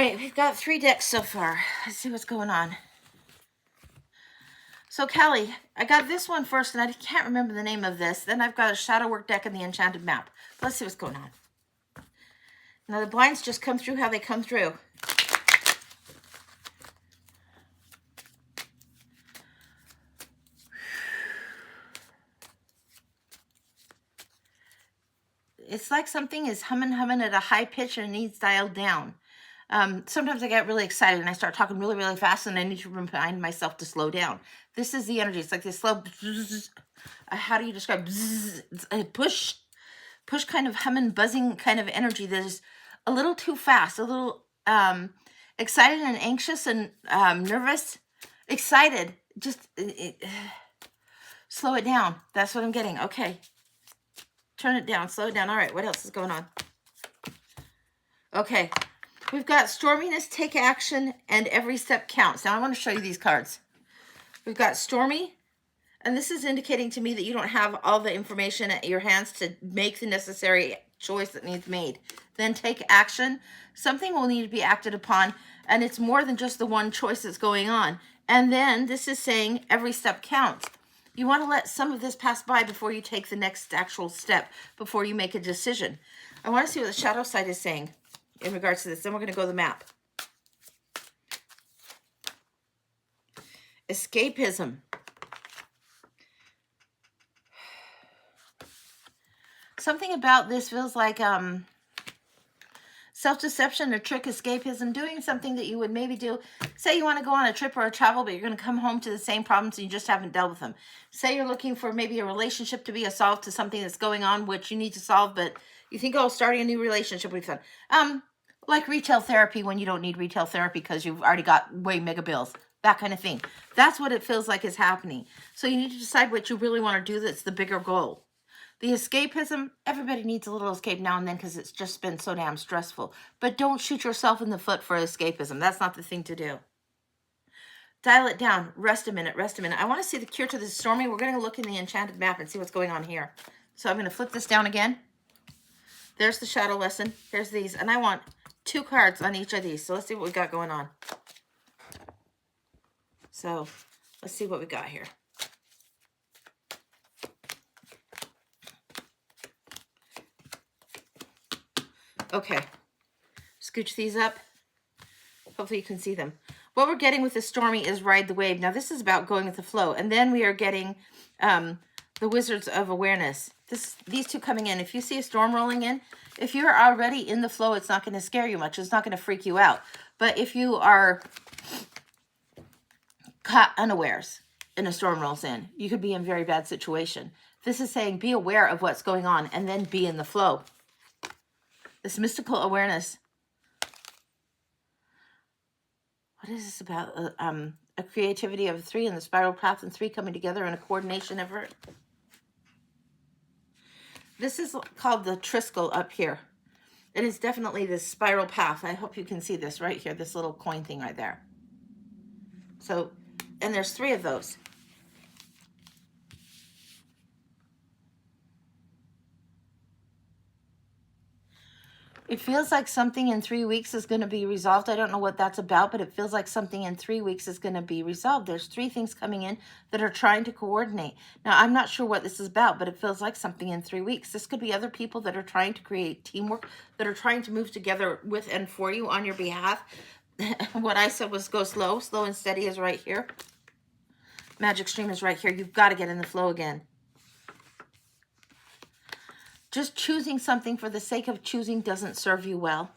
right, we've got 3 decks so far. Let's see what's going on. So, Kelly, I got this one first, and I can't remember the name of this. Then I've got a shadow work deck and the enchanted map. Let's see what's going on. Now, the blinds just come through how they come through. It's like something is humming at a high pitch and needs dialed down. Sometimes I get really excited and I start talking really, really fast, and I need to remind myself to slow down. This is the energy. It's like this slow, how do you describe? It's a push kind of humming, buzzing kind of energy that is a little too fast, a little excited and anxious and nervous. Excited, just slow it down. That's what I'm getting. Okay. Turn it down, slow it down. All right, what else is going on? Okay, we've got storminess, take action, and every step counts. Now I want to show you these cards. We've got stormy, and this is indicating to me that you don't have all the information at your hands to make the necessary choice that needs made. Then take action. Something will need to be acted upon, and it's more than just the one choice that's going on. And then this is saying every step counts. You want to let some of this pass by before you take the next actual step, before you make a decision. I want to see what the shadow side is saying in regards to this. Then we're going to go to the map. Escapism. Something about this feels like self-deception, a trick, escapism, doing something that you would maybe do. Say you want to go on a trip or a travel, but you're going to come home to the same problems and you just haven't dealt with them. Say you're looking for maybe a relationship to be a solve to something that's going on, which you need to solve, but you think, oh, starting a new relationship would be fun. Like retail therapy when you don't need retail therapy because you've already got way mega bills. That kind of thing. That's what it feels like is happening. So you need to decide what you really want to do that's the bigger goal. The escapism, everybody needs a little escape now and then because it's just been so damn stressful. But don't shoot yourself in the foot for escapism. That's not the thing to do. Dial it down. Rest a minute. Rest a minute. I want to see the cure to this stormy. We're going to look in the enchanted map and see what's going on here. So I'm going to flip this down again. There's the shadow lesson. Here's these. And I want 2 cards on each of these. So let's see what we got going on. So let's see what we got here. Okay, scooch these up. Hopefully you can see them. What we're getting with the stormy is ride the wave. Now this is about going with the flow. And then we are getting the Wizards of Awareness. These 2 coming in. If you see a storm rolling in, if you're already in the flow, it's not going to scare you much. It's not going to freak you out. But if you are caught unawares and a storm rolls in, you could be in a very bad situation. This is saying be aware of what's going on and then be in the flow. This mystical awareness. What is this about? A creativity of 3 in the spiral path and 3 coming together in a coordination effort. This is called the Triskel up here. It is definitely this spiral path. I hope you can see this right here, this little coin thing right there. So, and there's 3 of those. It feels like something in 3 weeks is going to be resolved. I don't know what that's about, but it feels like something in 3 weeks is going to be resolved. There's 3 things coming in that are trying to coordinate. Now, I'm not sure what this is about, but it feels like something in 3 weeks. This could be other people that are trying to create teamwork, that are trying to move together with and for you on your behalf. What I said was go slow. Slow and steady is right here. Magic Stream is right here. You've got to get in the flow again. Just choosing something for the sake of choosing doesn't serve you well.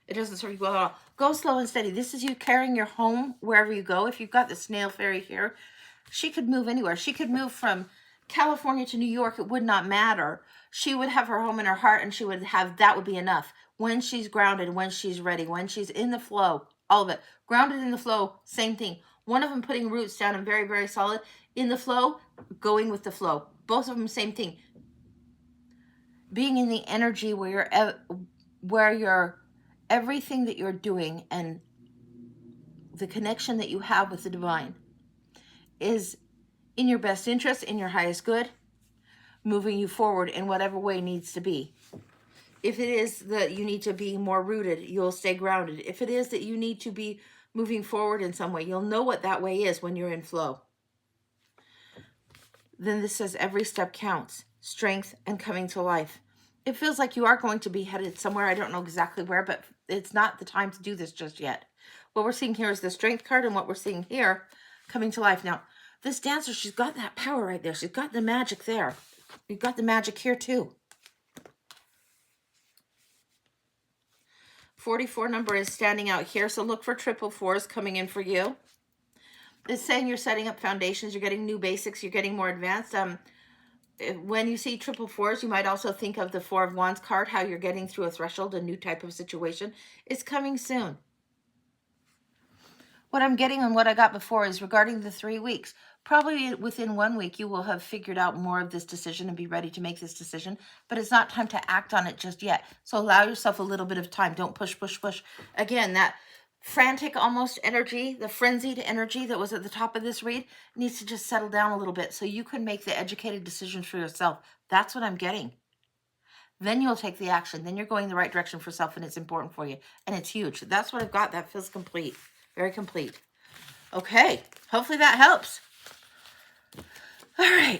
It doesn't serve you well at all. Go slow and steady. This is you carrying your home wherever you go. If you've got the snail fairy here, she could move anywhere. She could move from California to New York. It would not matter. She would have her home in her heart, and she would have, that would be enough. When she's grounded, when she's ready, when she's in the flow, all of it. Grounded in the flow, same thing. One of them putting roots down and very, very solid. In the flow, going with the flow. Both of them, same thing. Being in the energy where you're everything that you're doing and the connection that you have with the divine is in your best interest, in your highest good, moving you forward in whatever way needs to be. If it is that you need to be more rooted, you'll stay grounded. If it is that you need to be moving forward in some way, you'll know what that way is when you're in flow. Then this says every step counts, strength and coming to life. It feels like you are going to be headed somewhere. I don't know exactly where, but it's not the time to do this just yet. What we're seeing here is the strength card, and what we're seeing here, coming to life. Now, this dancer, she's got that power right there. She's got the magic there. You've got the magic here too. 44 number is standing out here, so look for triple fours coming in for you. It's saying you're setting up foundations, you're getting new basics, you're getting more advanced. When you see triple fours, you might also think of the Four of Wands card, how you're getting through a threshold, a new type of situation. It's coming soon. What I'm getting and what I got before is regarding the 3 weeks. Probably within 1 week, you will have figured out more of this decision and be ready to make this decision, but it's not time to act on it just yet. So allow yourself a little bit of time. Don't push, push, push. Again, that frantic almost energy, the frenzied energy that was at the top of this read needs to just settle down a little bit so you can make the educated decisions for yourself. That's what I'm getting. Then you'll take the action. Then you're going the right direction for self, and it's important for you. And it's huge. That's what I've got. That feels complete. Very complete. Okay. Hopefully that helps. All right.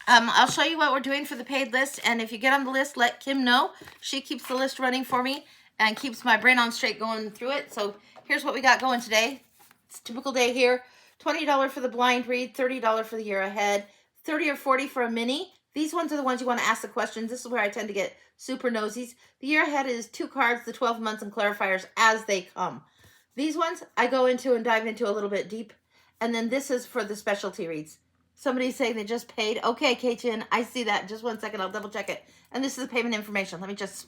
I'll show you what we're doing for the paid list. And if you get on the list, let Kim know. She keeps the list running for me and keeps my brain on straight going through it. So here's what we got going today. It's a typical day here. $20 for the blind read, $30 for the year ahead, $30 or $40 for a mini. These ones are the ones you want to ask the questions. This is where I tend to get super nosies. The year ahead is 2 cards, the 12 months, and clarifiers as they come. These ones I go into and dive into a little bit deep. And then this is for the specialty reads. Somebody's saying they just paid. Okay, Kachin, I see that. Just 1 second, I'll double check it. And this is the payment information. Let me just...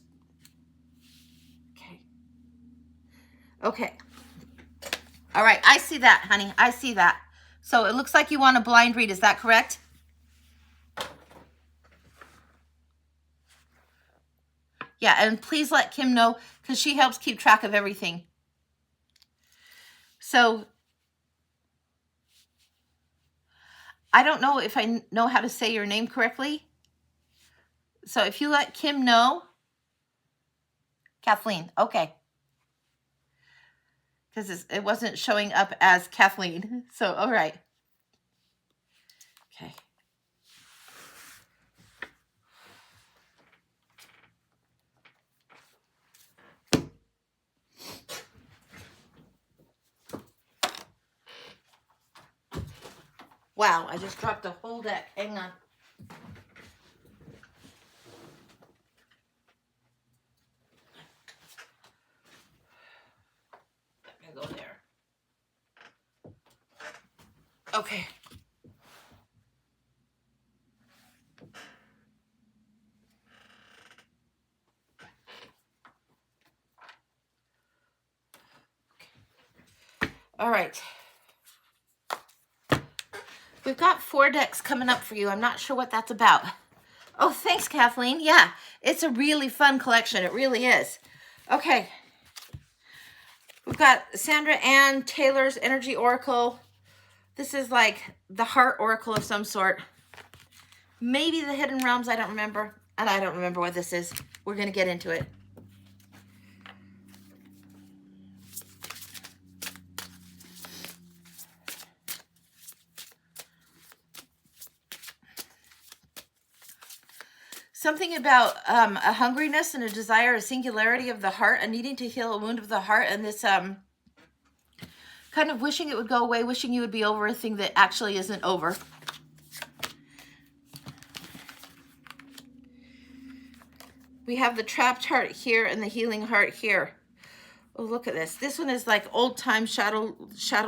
Okay. All right, I see that, honey. I see that. So it looks like you want a blind read. Is that correct? Yeah, and please let Kim know because she helps keep track of everything. So I don't know if I know how to say your name correctly. So if you let Kim know, Kathleen, okay. Because it wasn't showing up as Kathleen. So, all right. Okay. Wow, I just dropped the whole deck. Hang on. Let me go there. Okay. All right. We've got 4 decks coming up for you. I'm not sure what that's about. Oh, thanks, Kathleen. Yeah, it's a really fun collection. It really is. Okay. We've got Sandra Ann Taylor's Energy Oracle. This is like the Heart Oracle of some sort. Maybe the Hidden Realms. I don't remember. And I don't remember what this is. We're going to get into it. Something about a hungriness and a desire, a singularity of the heart, a needing to heal a wound of the heart, and this kind of wishing it would go away, wishing you would be over a thing that actually isn't over. We have the trapped heart here and the healing heart here. Oh, look at this. This one is like old time shadow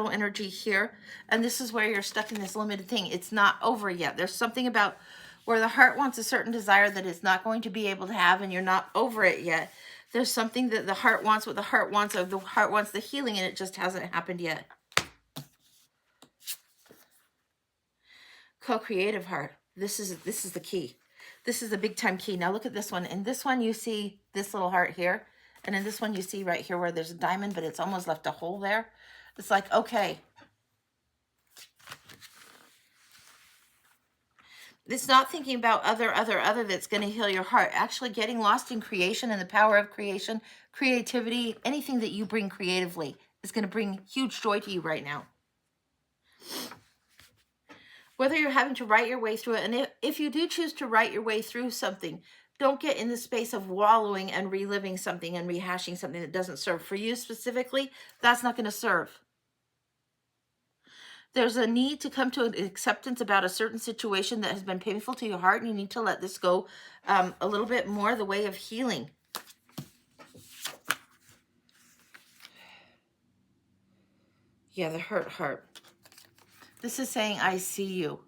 energy here. And this is where you're stuck in this limited thing. It's not over yet. There's something about where the heart wants a certain desire that it's not going to be able to have, and you're not over it yet. There's something that the heart wants, what the heart wants, or the heart wants the healing, and it just hasn't happened yet. Co-creative heart. This is the key. This is the big time key. Now look at this one. In this one, you see this little heart here. And in this one, you see right here where there's a diamond, but it's almost left a hole there. It's like, okay. It's not thinking about other that's going to heal your heart. Actually getting lost in creation and the power of creation, creativity, anything that you bring creatively is going to bring huge joy to you right now. Whether you're having to write your way through it, and if you do choose to write your way through something, don't get in the space of wallowing and reliving something and rehashing something that doesn't serve. For you specifically, that's not going to serve. There's a need to come to an acceptance about a certain situation that has been painful to your heart, and you need to let this go a little bit more the way of healing. Yeah, the hurt heart. This is saying, I see you.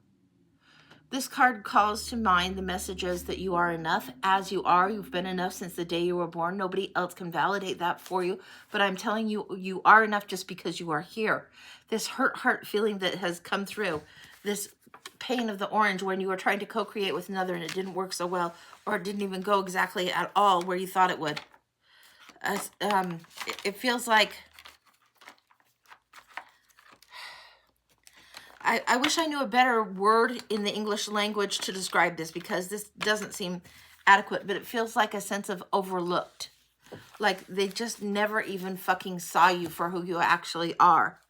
This card calls to mind the messages that you are enough as you are. You've been enough since the day you were born. Nobody else can validate that for you. But I'm telling you, you are enough just because you are here. This hurt heart feeling that has come through. This pain of the orange when you were trying to co-create with another and it didn't work so well, or it didn't even go exactly at all where you thought it would. It feels like... I wish I knew a better word in the English language to describe this, because this doesn't seem adequate, but it feels like a sense of overlooked. Like they just never even fucking saw you for who you actually are.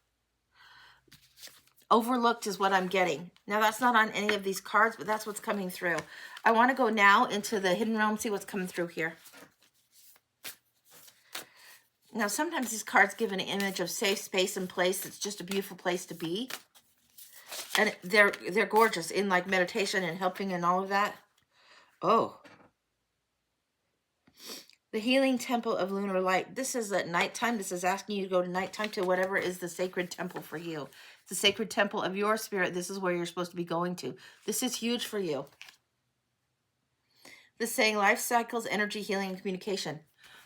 Overlooked is what I'm getting. Now that's not on any of these cards, but that's what's coming through. I want to go now into the hidden realm, see what's coming through here. Now sometimes these cards give an image of safe space and place. It's just a beautiful place to be. And they're gorgeous in like meditation and helping and all of that. Oh. The healing temple of lunar light. This is at nighttime. This is asking you to go to nighttime to whatever is the sacred temple for you. It's the sacred temple of your spirit. This is where you're supposed to be going to. This is huge for you. This is saying life cycles, energy, healing, and communication.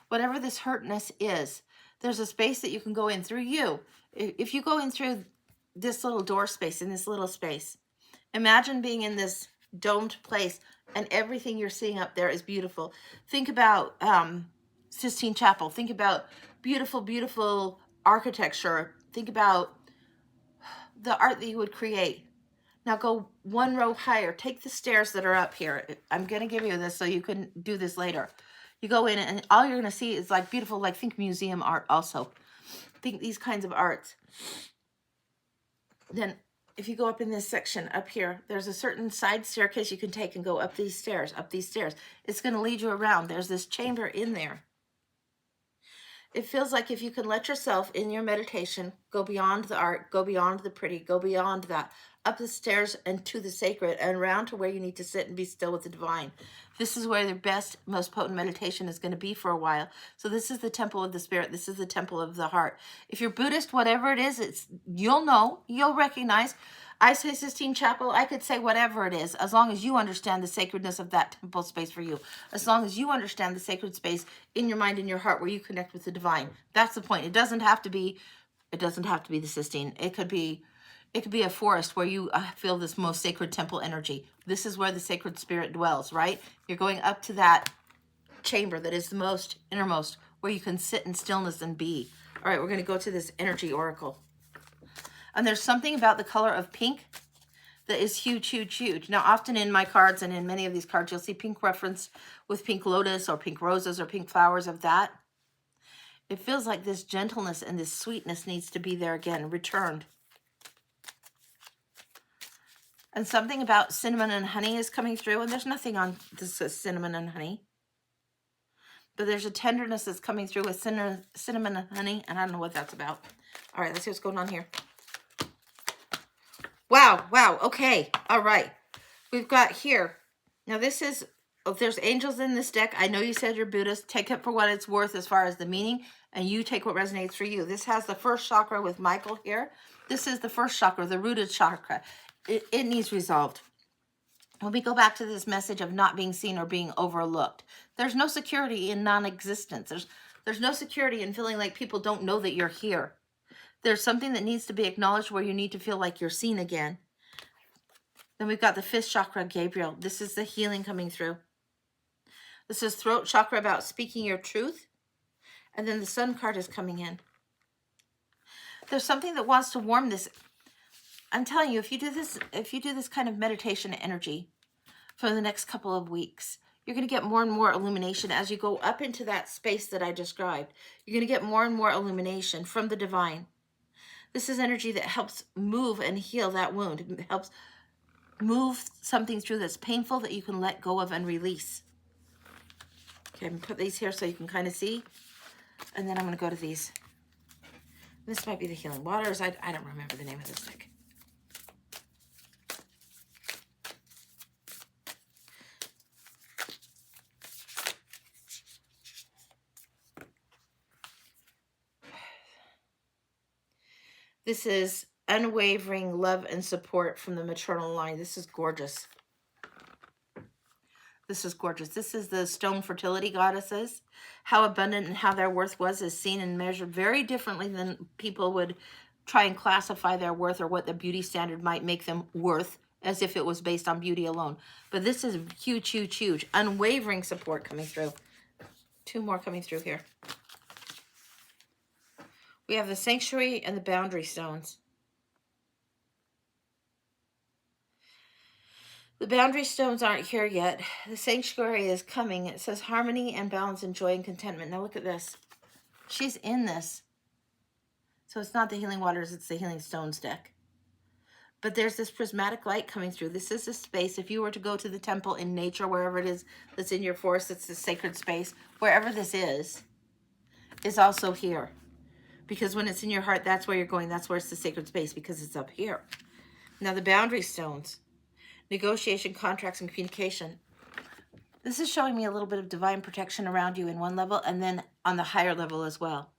Whatever this hurtness is, there's a space that you can go in through you. If you go in through this little door space, in this little space, imagine being in this domed place and everything you're seeing up there is beautiful. Think about Sistine Chapel. Think about beautiful, beautiful architecture. Think about the art that you would create. Now go one row higher. Take the stairs that are up here. I'm going to give you this so you can do this later. You go in and all you're going to see is like beautiful, like think museum art also. Think these kinds of arts. Then if you go up in this section up here, there's a certain side staircase you can take and go up these stairs, It's going to lead you around. There's this chamber in there. It feels like if you can let yourself in your meditation, go beyond the art, go beyond the pretty, go beyond that, up the stairs and to the sacred and around to where you need to sit and be still with the divine. This is where the best, most potent meditation is going to be for a while. So this is the temple of the spirit. This is the temple of the heart. If you're Buddhist, whatever it is, you'll know, you'll recognize. I say Sistine Chapel, I could say whatever it is, as long as you understand the sacredness of that temple space for you. As long as you understand the sacred space in your mind and your heart where you connect with the divine. That's the point. It doesn't have to be the Sistine. It could be a forest where you feel this most sacred temple energy. This is where the sacred spirit dwells, right? You're going up to that chamber that is the most innermost, where you can sit in stillness and be. All right, we're going to go to this energy oracle. And there's something about the color of pink that is huge, huge, huge. Now, often in my cards and in many of these cards, you'll see pink referenced with pink lotus or pink roses or pink flowers of that. It feels like this gentleness and this sweetness needs to be there again, returned. And something about cinnamon and honey is coming through. And there's nothing on this cinnamon and honey. But there's a tenderness that's coming through with cinnamon and honey. And I don't know what that's about. All right, let's see what's going on here. Wow. Okay. All right. We've got here. Now this is, if there's angels in this deck, I know you said you're Buddhist. Take it for what it's worth as far as the meaning. And you take what resonates for you. This has the first chakra with Michael here. This is the first chakra, the rooted chakra. It needs resolved. When we go back to this message of not being seen or being overlooked, there's no security in non-existence. There's no security in feeling like people don't know that you're here. There's something that needs to be acknowledged where you need to feel like you're seen again. Then we've got the fifth chakra, Gabriel. This is the healing coming through. This is throat chakra, about speaking your truth. And then the sun card is coming in. There's something that wants to warm this. I'm telling you, if you do this kind of meditation energy, for the next couple of weeks. You're going to get more and more illumination as you go up into that space that I described. You're going to get more and more illumination from the divine. This is energy that helps move and heal that wound. It helps move something through that's painful that you can let go of and release. Okay, I'm going to put these here so you can kind of see. And then I'm going to go to these. This might be the healing waters. I don't remember the name of this stick. This is unwavering love and support from the maternal line. This is gorgeous. This is gorgeous. This is the stone fertility goddesses. How abundant and how their worth was is seen and measured very differently than people would try and classify their worth or what the beauty standard might make them worth, as if it was based on beauty alone. But this is huge, huge, huge. Unwavering support coming through. Two more coming through here. We have the sanctuary and the boundary stones. The boundary stones aren't here yet. The sanctuary is coming. It says harmony and balance and joy and contentment. Now look at this. She's in this. So it's not the healing waters, it's the healing stones deck. But there's this prismatic light coming through. This is a space. If you were to go to the temple in nature, wherever it is that's in your forest, it's the sacred space. Wherever this is also here. Because when it's in your heart, that's where you're going. That's where it's the sacred space, because it's up here. Now the boundary stones. Negotiation, contracts, and communication. This is showing me a little bit of divine protection around you in one level, and then on the higher level as well.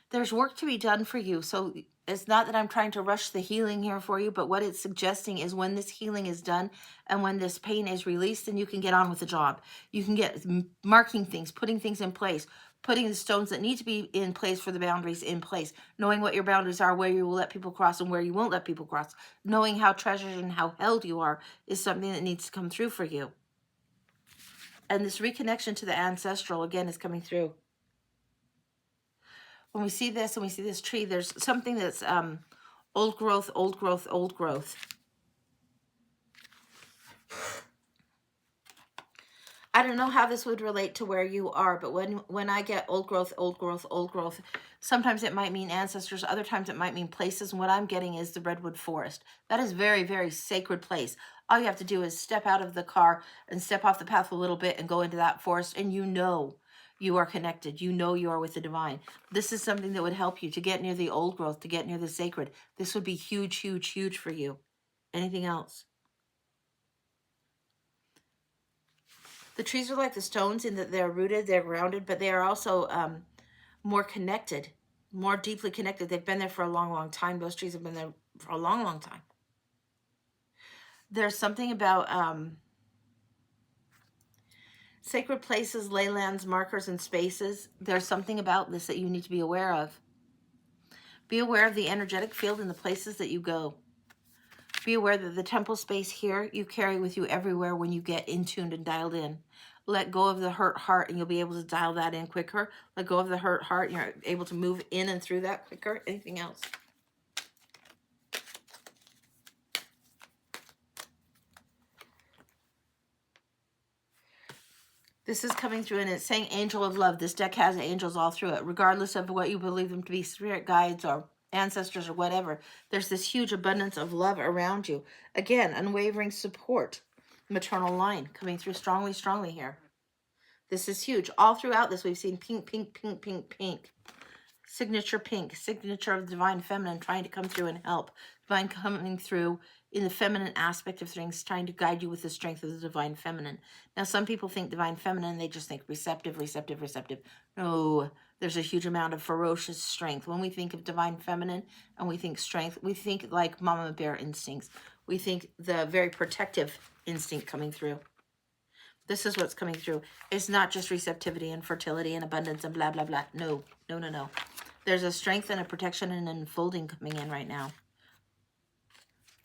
There's work to be done for you. So it's not that I'm trying to rush the healing here for you, but what it's suggesting is when this healing is done and when this pain is released, then you can get on with the job. You can get marking things, putting things in place, putting the stones that need to be in place for the boundaries in place, knowing what your boundaries are, where you will let people cross and where you won't let people cross, knowing how treasured and how held you are is something that needs to come through for you. And this reconnection to the ancestral, again, is coming through. When we see this and we see this tree, there's something that's old growth, old growth, old growth. I don't know how this would relate to where you are, but when I get old growth, old growth, old growth, sometimes it might mean ancestors, other times it might mean places, and what I'm getting is the redwood forest. That is very, very sacred place. All you have to do is step out of the car and step off the path a little bit and go into that forest, and you know you are connected. You know you are with the divine. This is something that would help you to get near the old growth, to get near the sacred. This would be huge, huge, huge for you. Anything else? The trees are like the stones in that they're rooted, they're grounded, but they are also more connected, more deeply connected. They've been there for a long, long time. Those trees have been there for a long, long time. There's something about sacred places, leylands, markers, and spaces. There's something about this that you need to be aware of. Be aware of the energetic field in the places that you go. Be aware that the temple space here, you carry with you everywhere when you get in tuned and dialed in. Let go of the hurt heart and you'll be able to dial that in quicker. Let go of the hurt heart and you're able to move in and through that quicker. Anything else? This is coming through and it's saying angel of love. This deck has angels all through it, regardless of what you believe them to be, spirit guides or ancestors or whatever. There's this huge abundance of love around you. Again, unwavering support. Maternal line coming through strongly, strongly here. This is huge. All throughout this, we've seen pink, pink, pink, pink, pink. Signature pink, signature of the divine feminine trying to come through and help. Divine coming through in the feminine aspect of things, trying to guide you with the strength of the divine feminine. Now, some people think divine feminine, they just think receptive, receptive, receptive. No, there's a huge amount of ferocious strength. When we think of divine feminine and we think strength, we think like mama bear instincts. We think the very protective instinct coming through. This is what's coming through. It's not just receptivity and fertility and abundance and blah, blah, blah. No, no, no, no. There's a strength and a protection and an unfolding coming in right now.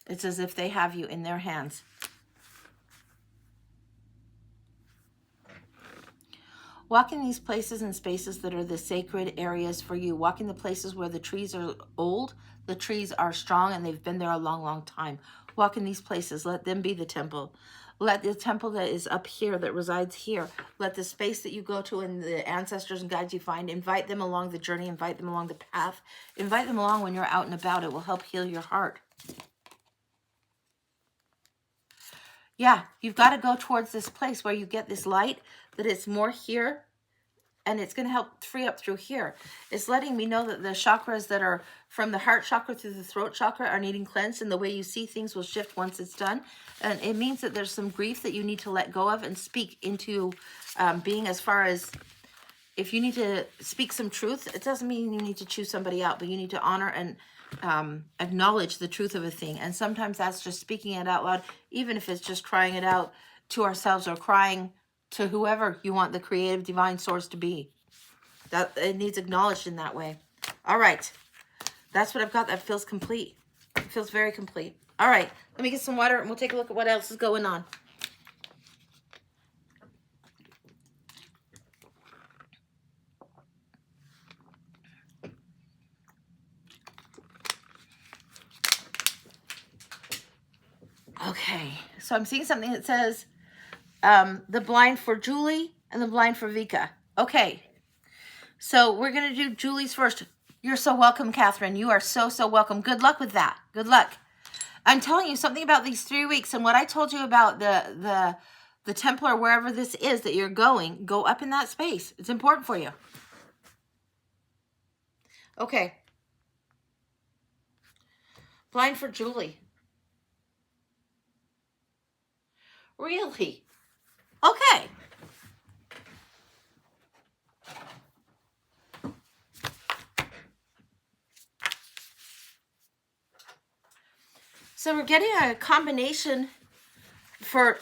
It's as if they have you in their hands. Walk in these places and spaces that are the sacred areas for you. Walk in the places where the trees are old, the trees are strong, and they've been there a long, long time. Walk in these places. Let them be the temple. Let the temple that is up here, that resides here, let the space that you go to and the ancestors and guides you find, invite them along the journey, invite them along the path, invite them along when you're out and about. It will help heal your heart. Yeah, you've got to go towards this place where you get this light, that it's more here, and it's going to help free up through here. It's letting me know that the chakras that are from the heart chakra through the throat chakra are needing cleansed, and the way you see things will shift once it's done. And it means that there's some grief that you need to let go of and speak into being, as far as if you need to speak some truth. It doesn't mean you need to choose somebody out, but you need to honor and acknowledge the truth of a thing. And sometimes that's just speaking it out loud, even if it's just crying it out to ourselves or crying to whoever you want the creative divine source to be. That it needs acknowledged in that way. All right. That's what I've got. That feels complete. It feels very complete. All right. Let me get some water and we'll take a look at what else is going on. Okay. So I'm seeing something that says the blind for Julie and the blind for Vika. Okay. So we're going to do Julie's first. You're so welcome, Catherine. You are so, so welcome. Good luck with that. Good luck. I'm telling you something about these 3 weeks, and what I told you about the temple or wherever this is that you're going, go up in that space. It's important for you. Okay. Blind for Julie. Really? Okay. So we're getting a combination for,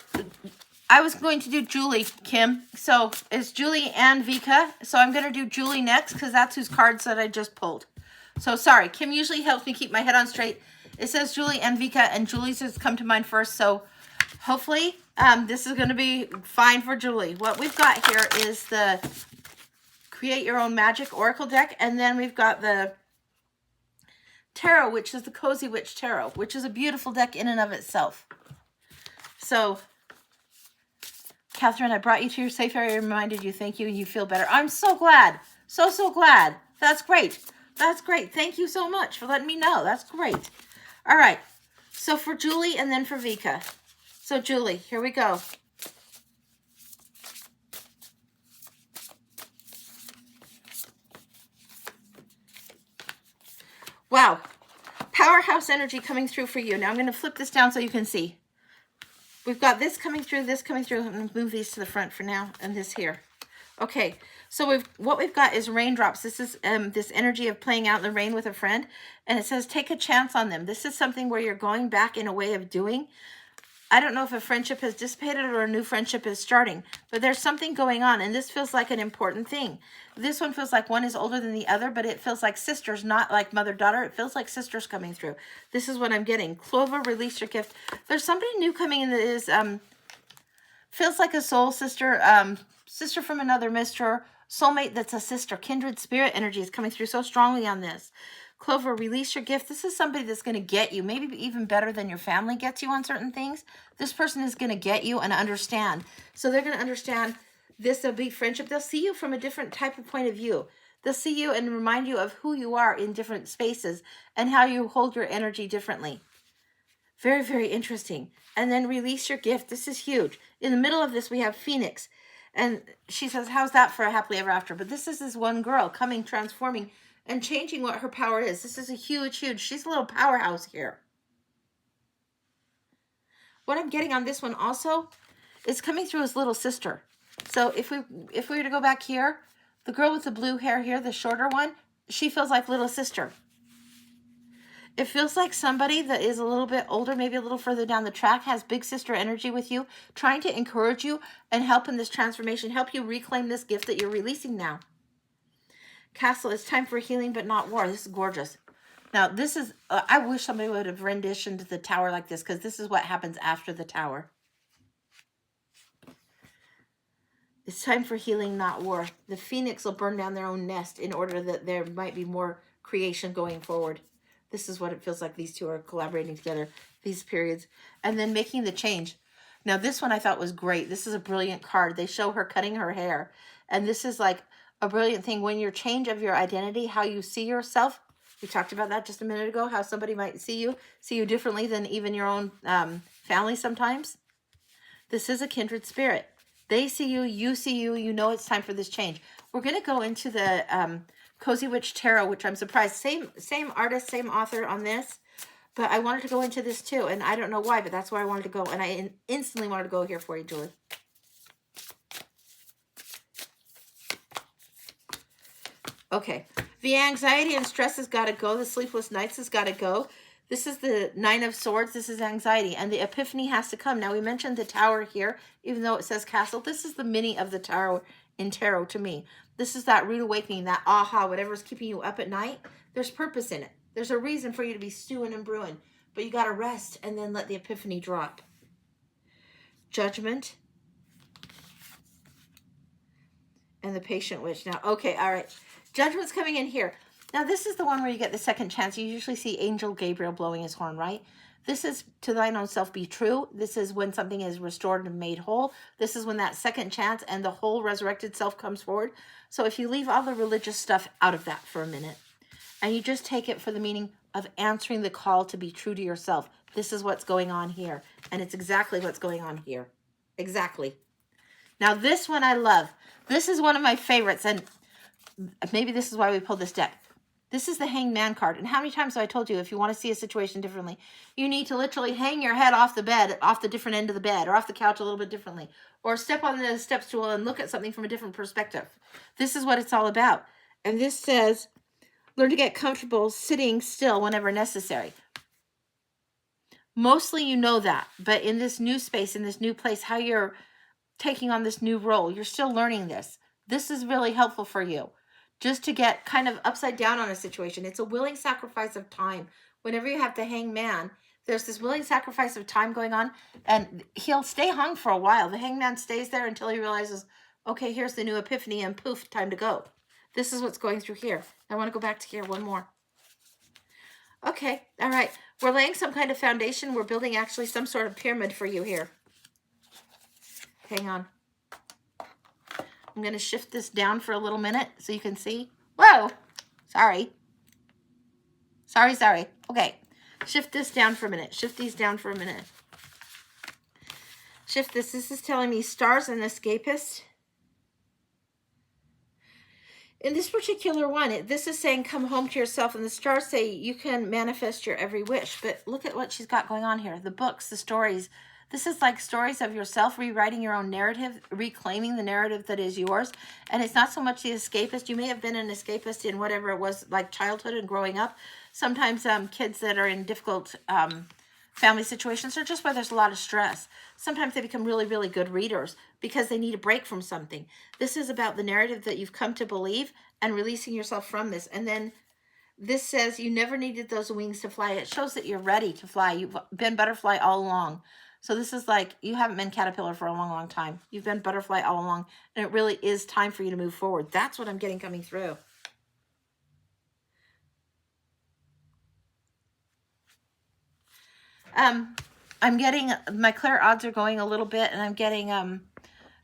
I was going to do Julie, Kim. So it's Julie and Vika. So I'm going to do Julie next because that's whose cards that I just pulled. So sorry, Kim usually helps me keep my head on straight. It says Julie and Vika, and Julie's has come to mind first. So hopefully this is going to be fine for Julie. What we've got here is the Create Your Own Magic Oracle deck, and then we've got the Tarot, which is the Cozy Witch Tarot, which is a beautiful deck in and of itself. So, Catherine, I brought you to your safe area, reminded you, thank you, and you feel better. I'm so glad. So, so glad. That's great. That's great. Thank you so much for letting me know. That's great. All right. So, for Julie and then for Vika. So, Julie, here we go. Wow. Powerhouse energy coming through for you. Now I'm going to flip this down so you can see. We've got this coming through, this coming through. I'm going to move these to the front for now, and this here. Okay, so what we've got is raindrops. This is this energy of playing out in the rain with a friend, and it says take a chance on them. This is something where you're going back in a way of doing. I don't know if a friendship has dissipated or a new friendship is starting, but there's something going on, and this feels like an important thing. This one feels like one is older than the other, but it feels like sisters, not like mother-daughter. It feels like sisters coming through. This is what I'm getting. Clover, release your gift. There's somebody new coming in that is, feels like a soul sister, sister from another mister, soulmate that's a sister. Kindred spirit energy is coming through so strongly on this. Clover, release your gift. This is somebody that's going to get you, maybe even better than your family gets you on certain things. This person is going to get you and understand. So they're going to understand this will be friendship. They'll see you from a different type of point of view. They'll see you and remind you of who you are in different spaces and how you hold your energy differently. Very, very interesting. And then release your gift. This is huge. In the middle of this, we have Phoenix. And she says, how's that for a happily ever after? But this is this one girl coming, transforming, and changing what her power is. This is a huge, huge, she's a little powerhouse here. What I'm getting on this one also is coming through as little sister. So if we were to go back here, the girl with the blue hair here, the shorter one, she feels like little sister. It feels like somebody that is a little bit older, maybe a little further down the track, has big sister energy with you, trying to encourage you and help in this transformation, help you reclaim this gift that you're releasing now. Castle, it's time for healing but not war. This is gorgeous. Now, this is, I wish somebody would have renditioned the tower like this, because this is what happens after the tower. It's time for healing, not war. The phoenix will burn down their own nest in order that there might be more creation going forward. This is what it feels like these two are collaborating together, these periods, and then making the change. Now, this one I thought was great. This is a brilliant card. They show her cutting her hair. And this is like a brilliant thing. When your change of your identity, how you see yourself, we talked about that just a minute ago, how somebody might see you differently than even your own family sometimes. This is a kindred spirit. They see you see you, you know it's time for this change. We're going to go into the Cozy Witch Tarot, which I'm surprised. Same artist, same author on this. But I wanted to go into this too, and I don't know why, but that's where I wanted to go. And I instantly wanted to go here for you, Julie. Okay. The anxiety and stress has got to go. The sleepless nights has got to go. This is the Nine of Swords. This is anxiety. And the epiphany has to come. Now, we mentioned the tower here, even though it says castle. This is the mini of the tower in tarot to me. This is that rude awakening, that aha, whatever's keeping you up at night. There's purpose in it. There's a reason for you to be stewing and brewing. But you got to rest and then let the epiphany drop. Judgment. And the patient witch. Now, okay, all right. Judgment's coming in here. Now, this is the one where you get the second chance. You usually see Angel Gabriel blowing his horn, right? This is to thine own self be true. This is when something is restored and made whole. This is when that second chance and the whole resurrected self comes forward. So if you leave all the religious stuff out of that for a minute, and you just take it for the meaning of answering the call to be true to yourself, this is what's going on here. And it's exactly what's going on here. Exactly. Now, this one I love. This is one of my favorites, and maybe this is why we pulled this deck. This is the Hanged Man card. And how many times have I told you, if you want to see a situation differently, you need to literally hang your head off the bed, off the different end of the bed, or off the couch a little bit differently, or step on the step stool and look at something from a different perspective. This is what it's all about. And this says, learn to get comfortable sitting still whenever necessary. Mostly you know that, but in this new space, in this new place, how you're taking on this new role, you're still learning this. This is really helpful for you. Just to get kind of upside down on a situation. It's a willing sacrifice of time. Whenever you have the Hanged Man, there's this willing sacrifice of time going on, and he'll stay hung for a while. The Hanged Man stays there until he realizes, okay, here's the new epiphany, and poof, time to go. This is what's going through here. I want to go back to here one more. Okay, all right. We're laying some kind of foundation. We're building actually some sort of pyramid for you here. Hang on. I'm going to shift this down for a little minute so you can see. Whoa! Sorry. Sorry. Okay. Shift this down for a minute. Shift these down for a minute. Shift this. This is telling me stars and escapist. In this particular one, this is saying come home to yourself, and the stars say you can manifest your every wish. But look at what she's got going on here. The books, the stories. This is like stories of yourself, rewriting your own narrative, reclaiming the narrative that is yours. And it's not so much the escapist. You may have been an escapist in whatever it was, like childhood and growing up. Sometimes kids that are in difficult family situations, or just where there's a lot of stress, sometimes they become really, really good readers because they need a break from something. This is about the narrative that you've come to believe and releasing yourself from this. And then this says you never needed those wings to fly. It shows that you're ready to fly. You've been butterfly all along. So this is like, you haven't been caterpillar for a long, long time. You've been butterfly all along, and it really is time for you to move forward. That's what I'm getting coming through. I'm getting, my clear odds are going a little bit, and I'm getting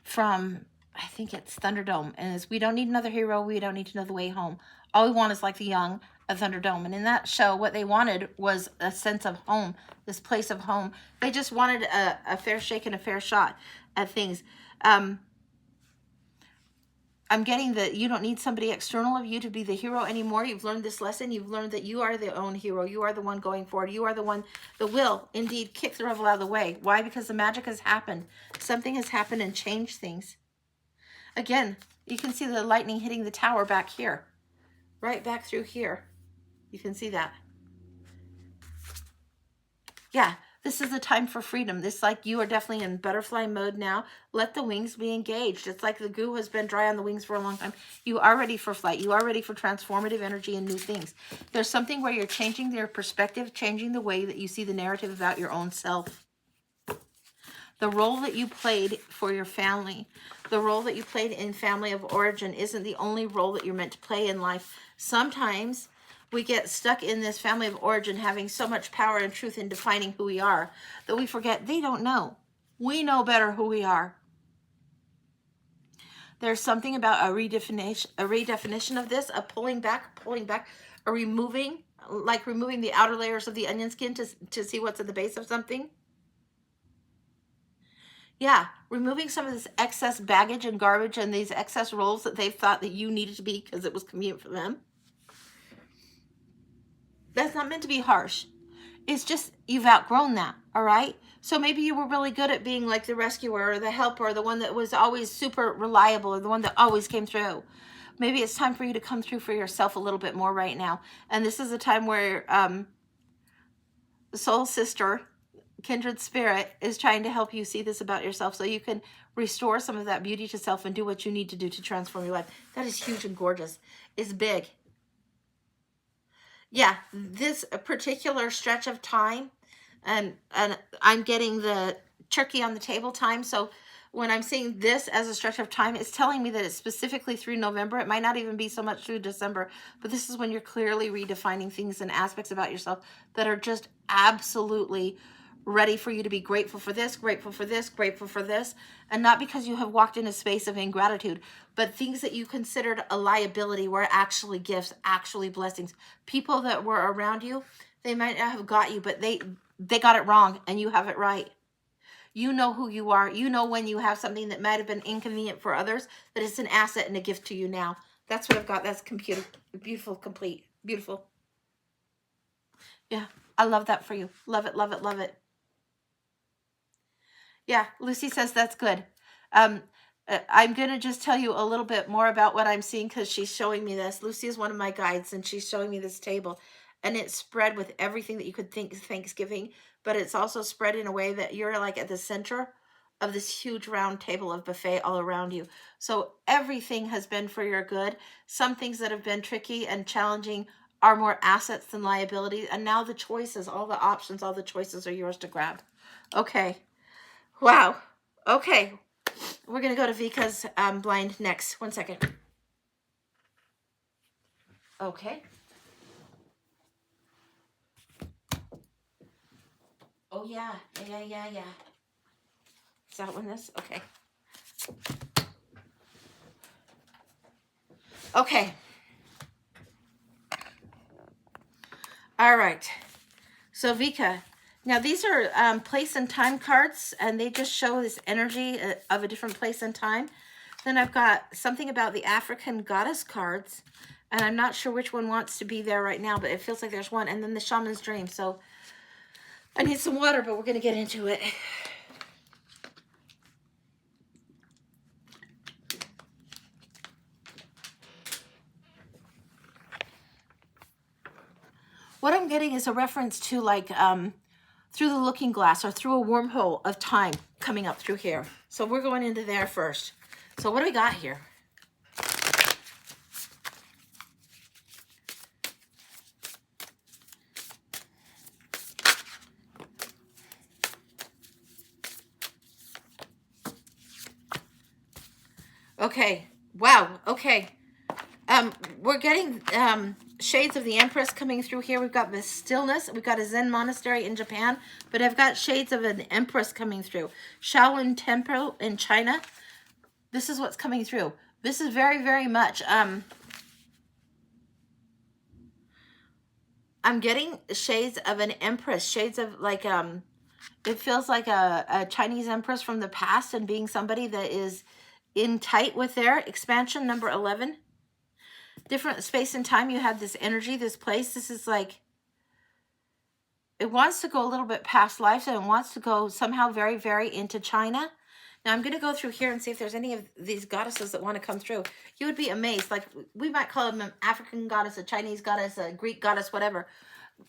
from, I think it's Thunderdome, and it's, we don't need another hero, we don't need to know the way home. All we want is like the young of Thunderdome. And in that show, what they wanted was a sense of home, this place of home. They just wanted a fair shake and a fair shot at things. I'm getting that you don't need somebody external of you to be the hero anymore. You've learned this lesson. You've learned that you are the own hero. You are the one going forward. You are the one that will indeed kick the rebel out of the way. Why? Because the magic has happened. Something has happened and changed things. Again, you can see the lightning hitting the tower back here. Right back through here. You can see that. Yeah, this is a time for freedom. This, like, you are definitely in butterfly mode now. Let the wings be engaged. It's like the goo has been dry on the wings for a long time. You are ready for flight. You are ready for transformative energy and new things. There's something where you're changing your perspective, changing the way that you see the narrative about your own self. The role that you played for your family, the role that you played in family of origin isn't the only role that you're meant to play in life. Sometimes we get stuck in this family of origin having so much power and truth in defining who we are that we forget they don't know. We know better who we are. There's something about a redefinition of this, a pulling back, a removing, like removing the outer layers of the onion skin to see what's at the base of something. Yeah, removing some of this excess baggage and garbage and these excess roles that they thought that you needed to be because it was convenient for them. That's not meant to be harsh. It's just you've outgrown that, all right? So maybe you were really good at being like the rescuer or the helper or the one that was always super reliable or the one that always came through. Maybe it's time for you to come through for yourself a little bit more right now. And this is a time where soul sister, kindred spirit, is trying to help you see this about yourself so you can restore some of that beauty to self and do what you need to do to transform your life. That is huge and gorgeous. It's big. Yeah, this particular stretch of time, and I'm getting the turkey on the table time. So when I'm seeing this as a stretch of time, it's telling me that it's specifically through November. It might not even be so much through December, but this is when you're clearly redefining things and aspects about yourself that are just absolutely ready for you to be grateful for this, grateful for this, grateful for this. And not because you have walked in a space of ingratitude, but things that you considered a liability were actually gifts, actually blessings. People that were around you, they might not have got you, but they got it wrong and you have it right. You know who you are. You know when you have something that might have been inconvenient for others, that it's an asset and a gift to you now. That's what I've got. That's computer. Beautiful, complete. Beautiful. Yeah, I love that for you. Love it, love it, love it. Yeah, Lucy says that's good. I'm going to just tell you a little bit more about what I'm seeing because she's showing me this. Lucy is one of my guides, and she's showing me this table. And it's spread with everything that you could think Thanksgiving, but it's also spread in a way that you're like at the center of this huge round table of buffet all around you. So everything has been for your good. Some things that have been tricky and challenging are more assets than liabilities. And now the choices, all the options, all the choices are yours to grab. Okay. Wow. Okay. We're going to go to Vika's blind next. 1 second. Okay. Oh, yeah. Yeah. Is that one this? Okay. Okay. All right. So Vika, now these are place and time cards, and they just show this energy of a different place and time. Then I've got something about the African goddess cards, and I'm not sure which one wants to be there right now, but it feels like there's one. And then the shaman's dream. So I need some water, but we're going to get into it. What I'm getting is a reference to like through the looking glass or through a wormhole of time coming up through here. So we're going into there first. So what do we got here? Okay. Wow. Okay. We're getting shades of the Empress coming through here. We've got the stillness. We've got a Zen monastery in Japan, but I've got shades of an Empress coming through. Shaolin Temple in China. This is what's coming through. This is very, very much. I'm getting shades of an Empress. Shades of like it feels like a Chinese Empress from the past and being somebody that is in tight with their expansion, number 11. Different space and time, you have this energy, this place. This is like, it wants to go a little bit past life, and it wants to go somehow very, very into China. Now I'm going to go through here and see if there's any of these goddesses that want to come through. You would be amazed. Like, we might call them an African goddess, a Chinese goddess, a Greek goddess, whatever.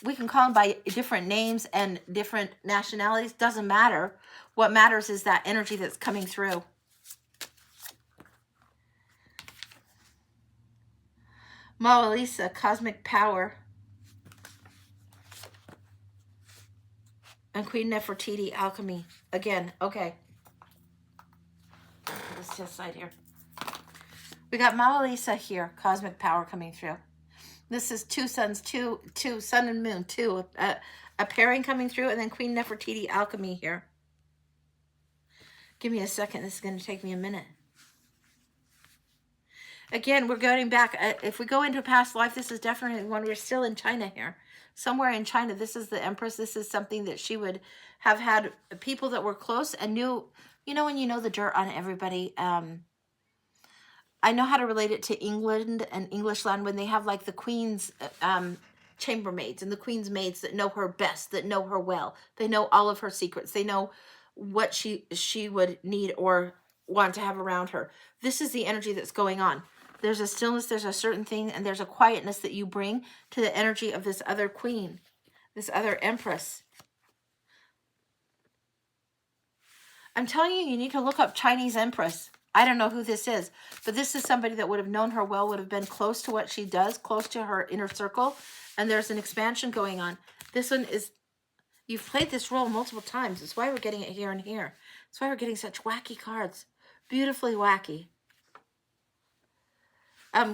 We can call them by different names and different nationalities. Doesn't matter. What matters is that energy that's coming through. Mona Lisa, cosmic power. And Queen Nefertiti, alchemy. Again, okay. Let's just slide here. We got Mona Lisa here, cosmic power coming through. This is two suns, two sun and moon, two a pairing coming through, and then Queen Nefertiti alchemy here. Give me a second. This is going to take me a minute. Again, we're going back. If we go into a past life, this is definitely when we're still in China here. Somewhere in China, this is the Empress. This is something that she would have had people that were close and knew, you know, when you know the dirt on everybody. I know how to relate it to England and English land when they have like the Queen's chambermaids and the Queen's maids that know her best, that know her well. They know all of her secrets. They know what she would need or want to have around her. This is the energy that's going on. There's a stillness, there's a certain thing, and there's a quietness that you bring to the energy of this other queen, this other empress. I'm telling you, you need to look up Chinese empress. I don't know who this is, but this is somebody that would have known her well, would have been close to what she does, close to her inner circle, and there's an expansion going on. This one is, you've played this role multiple times. That's why we're getting it here and here. That's why we're getting such wacky cards. Beautifully wacky.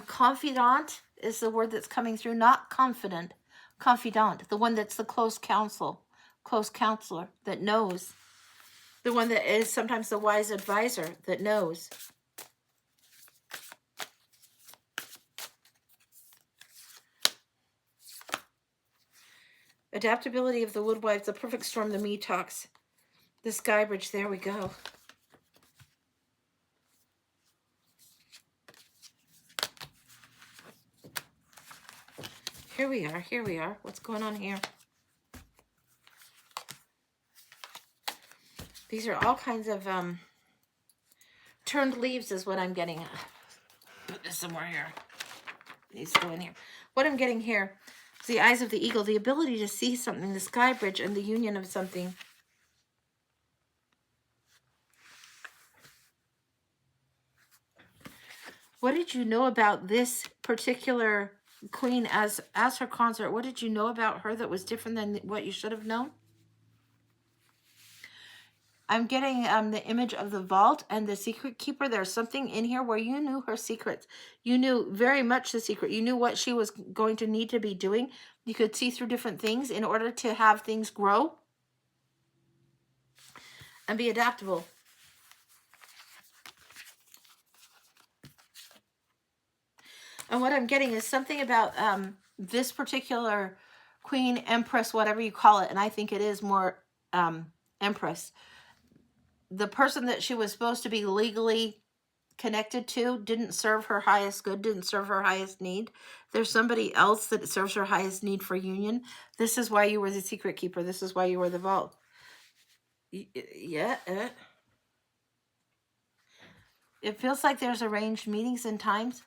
Confidant is the word that's coming through, not confident. Confidant, the one that's the close counselor that knows. The one that is sometimes the wise advisor that knows. Adaptability of the Woodwives, the perfect storm, the me talks. The Sky Bridge, there we go. Here we are. What's going on here? These are all kinds of turned leaves is what I'm getting. Put this somewhere here. These go in here. What I'm getting here is the eyes of the eagle, the ability to see something, the Sky Bridge, and the union of something. What did you know about this particular queen as her consort? What did you know about her that was different than what you should have known? I'm getting the image of the vault and the secret keeper. There's something in here where you knew her secrets. You knew very much the secret. You knew what she was going to need to be doing. You could see through different things in order to have things grow and be adaptable. And what I'm getting is something about this particular queen, empress, whatever you call it, and I think it is more empress. The person that she was supposed to be legally connected to didn't serve her highest good, didn't serve her highest need. There's somebody else that serves her highest need for union. This is why you were the secret keeper. This is why you were the vault. Yeah. It feels like there's arranged meetings and times.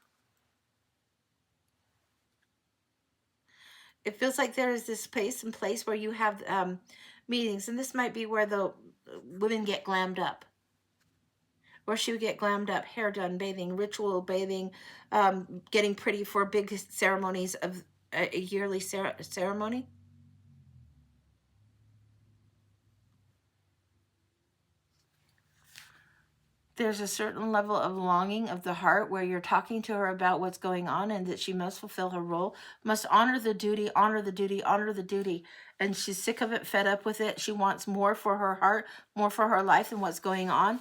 It feels like there is this space and place where you have meetings, and this might be where the women get glammed up. Where she would get glammed up, hair done, bathing, ritual bathing, getting pretty for big ceremonies of a yearly ceremony. There's a certain level of longing of the heart where you're talking to her about what's going on and that she must fulfill her role, must honor the duty, honor the duty, honor the duty. And she's sick of it, fed up with it. She wants more for her heart, more for her life and what's going on.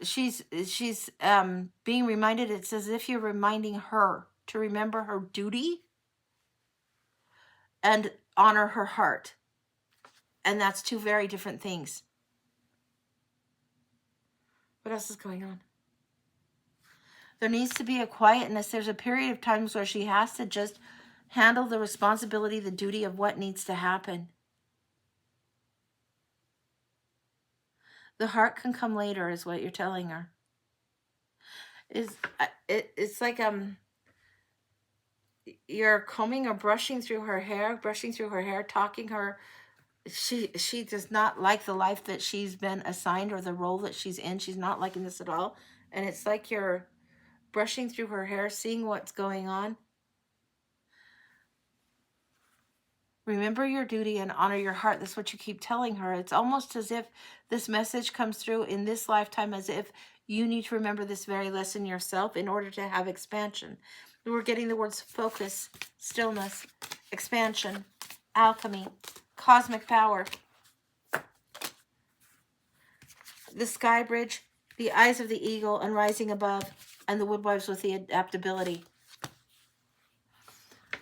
She's being reminded, it's as if you're reminding her to remember her duty and honor her heart. And that's two very different things. What else is going on? There needs to be a quietness. There's a period of times where she has to just handle the responsibility, the duty of what needs to happen. The heart can come later is what you're telling her. It's like you're combing or brushing through her hair, talking her. She does not like the life that she's been assigned or the role that she's in. She's not liking this at all. And it's like you're brushing through her hair, seeing what's going on. Remember your duty and honor your heart. That's what you keep telling her. It's almost as if this message comes through in this lifetime as if You need to remember this very lesson yourself in order to have expansion. We're getting the words focus, stillness, expansion, alchemy, cosmic power, the sky bridge, the eyes of the eagle and rising above, and the woodwives with the adaptability.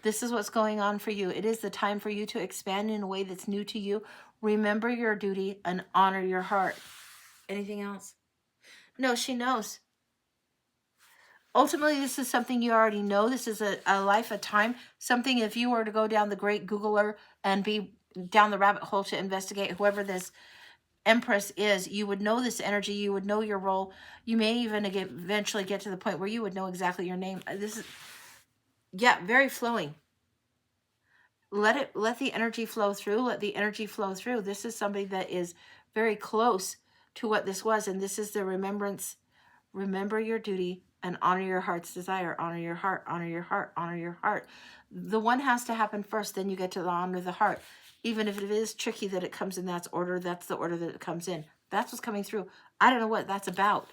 This is what's going on for you. It is the time for you to expand in a way that's new to you. Remember your duty and honor your heart. Anything else? No, she knows. Ultimately, this is something you already know. This is a life, a time. Something if you were to go down the great Googler and be down the rabbit hole to investigate whoever this Empress is, you would know this energy. You would know your role. You may even eventually get to the point where you would know exactly your name. This is, yeah, very flowing. Let the energy flow through. Let the energy flow through. This is somebody that is very close to what this was. And this is the remembrance. Remember your duty and honor your heart's desire. Honor your heart, honor your heart, honor your heart. The one has to happen first. Then you get to the honor the heart. Even if it is tricky that it comes in that order, that's the order that it comes in. That's what's coming through. I don't know what that's about.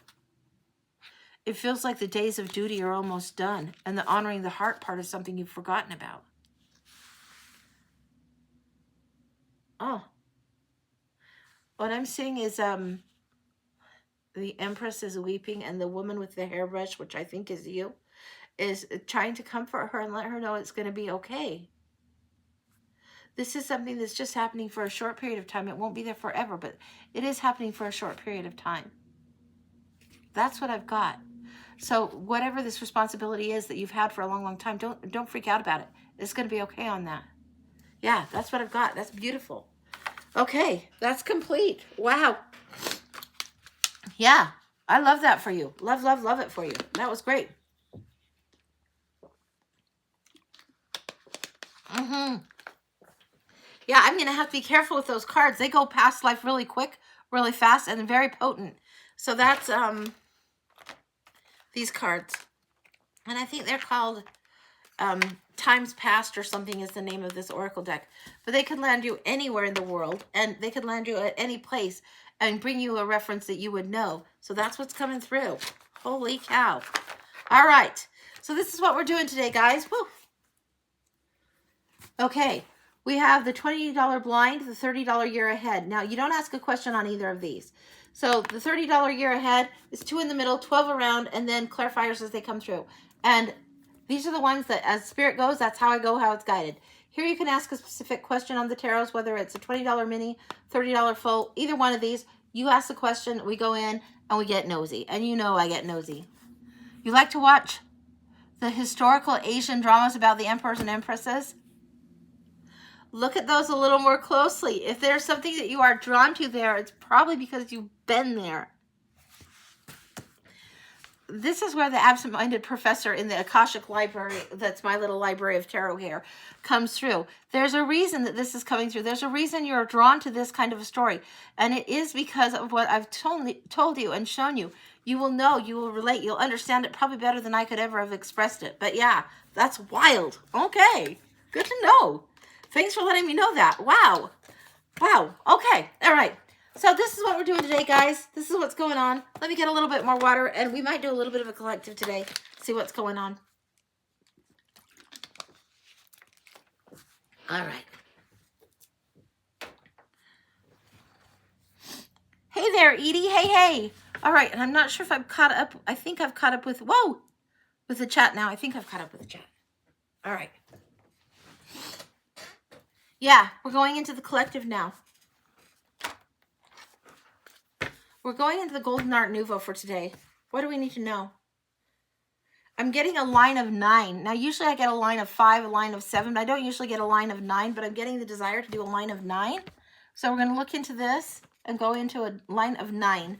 It feels like the days of duty are almost done. And the honoring the heart part is something you've forgotten about. Oh. What I'm seeing is the Empress is weeping and the woman with the hairbrush, which I think is you, is trying to comfort her and let her know it's going to be okay. This is something that's just happening for a short period of time. It won't be there forever, but it is happening for a short period of time. That's what I've got. So whatever this responsibility is that you've had for a long, long time, don't freak out about it. It's going to be okay on that. Yeah, that's what I've got. That's beautiful. Okay, that's complete. Wow. Yeah, I love that for you. Love, love, love it for you. That was great. Yeah, I'm going to have to be careful with those cards. They go past life really quick, really fast, and very potent. So that's these cards. And I think they're called Times Past or something is the name of this oracle deck. But they could land you anywhere in the world, and they could land you at any place and bring you a reference that you would know. So that's what's coming through. Holy cow. All right. So this is what we're doing today, guys. Woo. Okay. We have the $20 blind, the $30 year ahead. Now, you don't ask a question on either of these. So the $30 year ahead is 2 in the middle, 12 around, and then clarifiers as they come through. And these are the ones that, as spirit goes, that's how I go, how it's guided. Here you can ask a specific question on the tarots, whether it's a $20 mini, $30 full, either one of these. You ask the question, we go in, and we get nosy. And you know I get nosy. You like to watch the historical Asian dramas about the emperors and empresses? Look at those a little more closely. If there's something that you are drawn to there, it's probably because you've been there. This is where the absent-minded professor in the Akashic library, that's my little library of tarot here, comes through. There's a reason that this is coming through. There's a reason you're drawn to this kind of a story. And it is because of what I've told you and shown you. You will know, you will relate, you'll understand it probably better than I could ever have expressed it. But yeah, that's wild. Okay, good to know. Thanks for letting me know that. Wow. Wow. Okay. All right. So this is what we're doing today, guys. This is what's going on. Let me get a little bit more water, and we might do a little bit of a collective today. See what's going on. All right. Hey there, Edie. Hey, hey. All right. And I'm not sure if I've caught up. I think I've caught up with, with the chat now. I think I've caught up with the chat. All right. Yeah, we're going into the collective now. We're going into the Golden Art Nouveau for today. What do we need to know? I'm getting a line of 9. Now, usually I get a line of 5, a line of 7, but I don't usually get a line of 9, but I'm getting the desire to do a line of 9. So we're going to look into this and go into a line of 9.